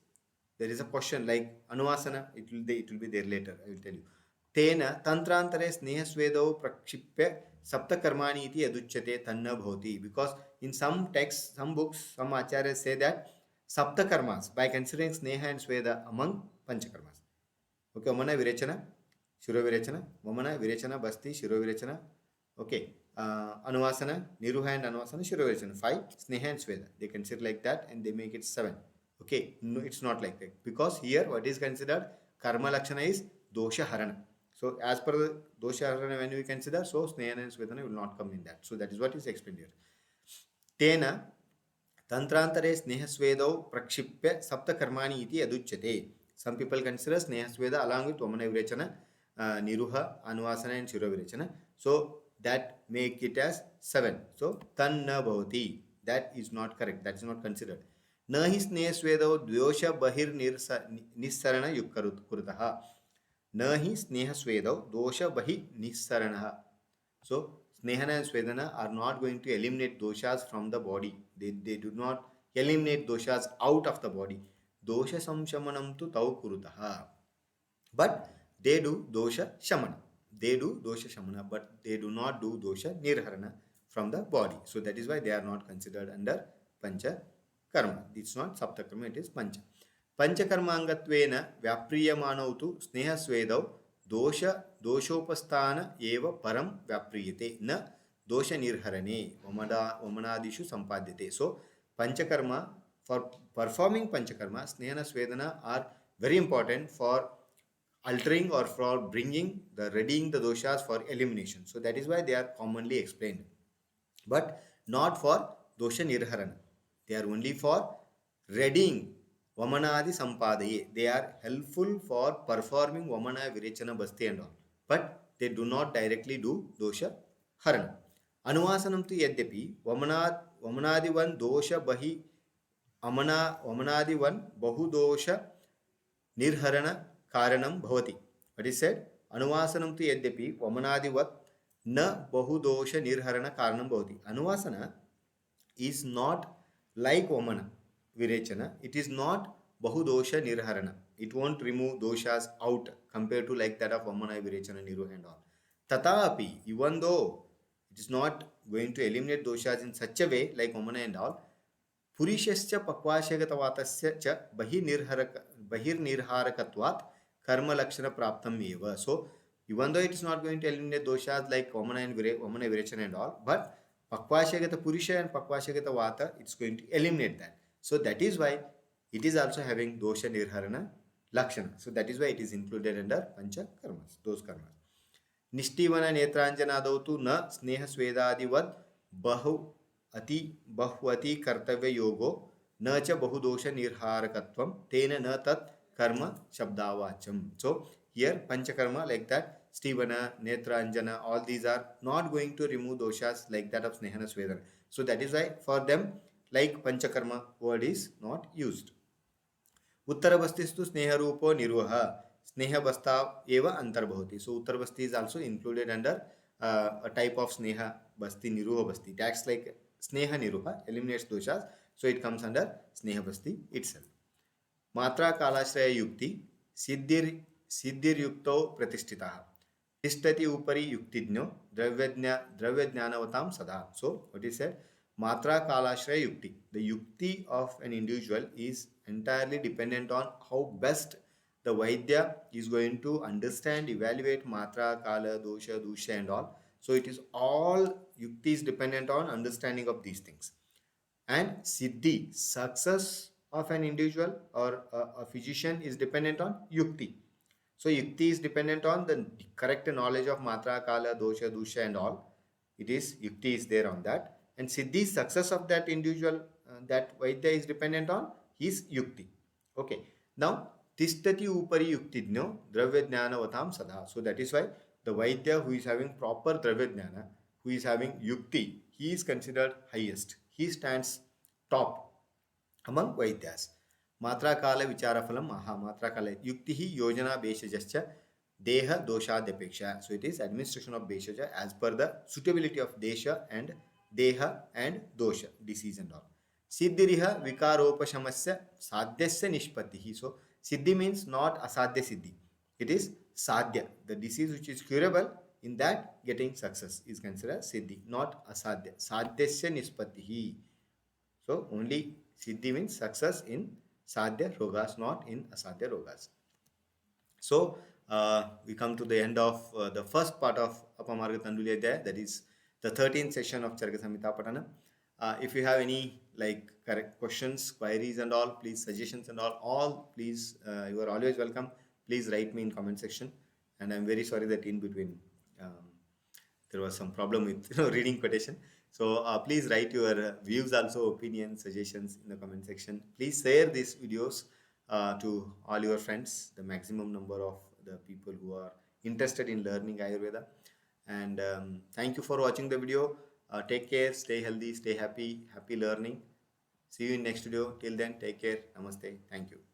Speaker 1: there is a question like Anuvasana. It will be there later. I will tell you. Tena tantrantare snehasvedau prakshipya saptakarmani iti yaduchyate tanna bhavati. Because in some texts, some books, some acharyas say that saptakarmas by considering sneha and sweda among panchakarmas. Okay, Vamana Virechana, Shirovirechana, Vamana Virechana, Basti, Shirovirechana. Okay, Anuvasana, Niruha and Anuvasana, Shirovirechana. 5, Sneha and Sweda. They consider like that and they make it 7. Okay, no, it's not like that. Because here what is considered Karma Lakshana is Dosha Harana. So as per the Dosha Harana when we consider, so Sneha and Svedana will not come in that. So that is what is explained here. Tena Tantrantare Snehasvedau Prakshipya Sapta Karmani iti aduchyate. Some people consider Snehasveda along with Vamana Virechana, Niruha, Anuvasana and Shirovirechana. So that make it as 7. So Tanna Bhavati. That is not correct. That is not considered. Nahi Snehasvedau Dvyosha Bahir Nissarana Kurutaha. Nahi Snehasvedau Dosha Bahi Nissaranaha. So Snehana and Svedana are not going to eliminate doshas from the body. They do not eliminate doshas out of the body. Dosha samshamanam tu tau kurutaha. But they do dosha shamana. They do dosha shamana, but they do not do dosha nirharana from the body. So that is why they are not considered under pancha karma. It's not saptakarma, it is pancha. Panchakarmangatvena vyapriyamanau tu sneha svedau दोषोपस्थान एव परम व्याप्रियते न दोष निर्हरणे वमनादिषु संपाद्यते. So panchakarma, for performing panchakarma, snehana svedana are very important for altering or for bringing the readying the doshas for elimination. So that is why they are commonly explained, but not for dosha nirharana. They are only for readying Vamanadi Sampadaye. They are helpful for performing Vamana, Virechana, Basti and all. But they do not directly do dosha harana. Anuvasanam tu yadyapi Vamanadivan dosha bahi Vamanadivan bahu dosha nirharana karanam bhavati. What is said? Anuvasanam tu yadyapi Vamanadivat na bahu dosha nirharana karanam bhavati. Anuvasana is not like Vamana Virechana. It is not Bahudosha Nirharana. It won't remove doshas out compared to like that of Vamana Virechana, Niruha and all. Tatapi, even though it is not going to eliminate doshas in such a way like Vamana and all, Purishascha Pakvashagatavatasya cha Bahir Nirharakatvat Karma Lakshana Praptam Eva. So, even though it is not going to eliminate doshas like Vamana and Vamana Virechana and all, but Pakvashagata Purisha and Pakvashagata Vata, it's going to eliminate that. So that is why it is also having dosha nirharana lakshana. So that is why it is included under pancha karmas, those karmas. Nishtivana netranjana dautu na sneha svedadivat bahvati kartavya yogo na cha bahudosha nirharakatvam tena na tat karma shabdavacham. So here pancha karma like that, Stivana, Netranjana, all these are not going to remove doshas like that of Snehana Svedana. So that is why for them, like Panchakarma word is not used. Uttarabhastistu Sneharupo Niruha. Sneha eva antarbhavati. So Uttarabhasti is also included under a type of Sneha Basti, Niruha Basti. That's like Sneha Niruha, eliminates doshas. So it comes under Sneha Basti itself. Matra Kalashraya Yukti, Siddhir Yukto Pratishtitaha. Tishtati upari yuktidnyo dravyajnanavatam sada. So what is said? Matra kalashraya yukti. The yukti of an individual is entirely dependent on how best the Vaidya is going to understand, evaluate matra, kala, dosha, dusha and all. So it is all yukti is dependent on understanding of these things. And siddhi, success of an individual or a physician is dependent on yukti. So yukti is dependent on the correct knowledge of matra, kala, dosha, dusha and all. It is yukti is there on that. And siddhi, success of that individual, that Vaidya is dependent on his yukti. Okay. Now, tishtati upari yuktidno dravyajnanavatam sada. So that is why the Vaidya who is having proper dravyajnana, who is having yukti, he is considered highest. He stands top among Vaidyas. Matra kala vichara phalam aha matra kala yukti hi yojana beshajascha Deha Dosha Depeksha. So it is administration of Beshaja as per the suitability of Desha and Deha and Dosha, disease and all. Siddhiriha Vikaropashamasya Sadhyasya Nishpatihi. So Siddhi means not Asadhya Siddhi. It is Sadhya, the disease which is curable. In that, getting success is considered Siddhi, not Asadhya. Sadhyasya Nispatihi. So only Siddhi means success in Sadhya Rogas, not in Asadhya Rogas. So we come to the end of the first part of Apamarga-tanduleeya-Adhyaya, that is the 13th session of Charaka Samhita Pathana. If you have any correct questions, queries and all, please suggestions and all please, you are always welcome. Please write me in comment section. And I'm very sorry that in between there was some problem with reading quotation. So please write your views also, opinions, suggestions in the comment section. Please share these videos to all your friends, the maximum number of the people who are interested in learning Ayurveda. And thank you for watching the video. Take care, stay healthy, stay happy, happy learning. See you in next video. Till then, take care. Namaste. Thank you.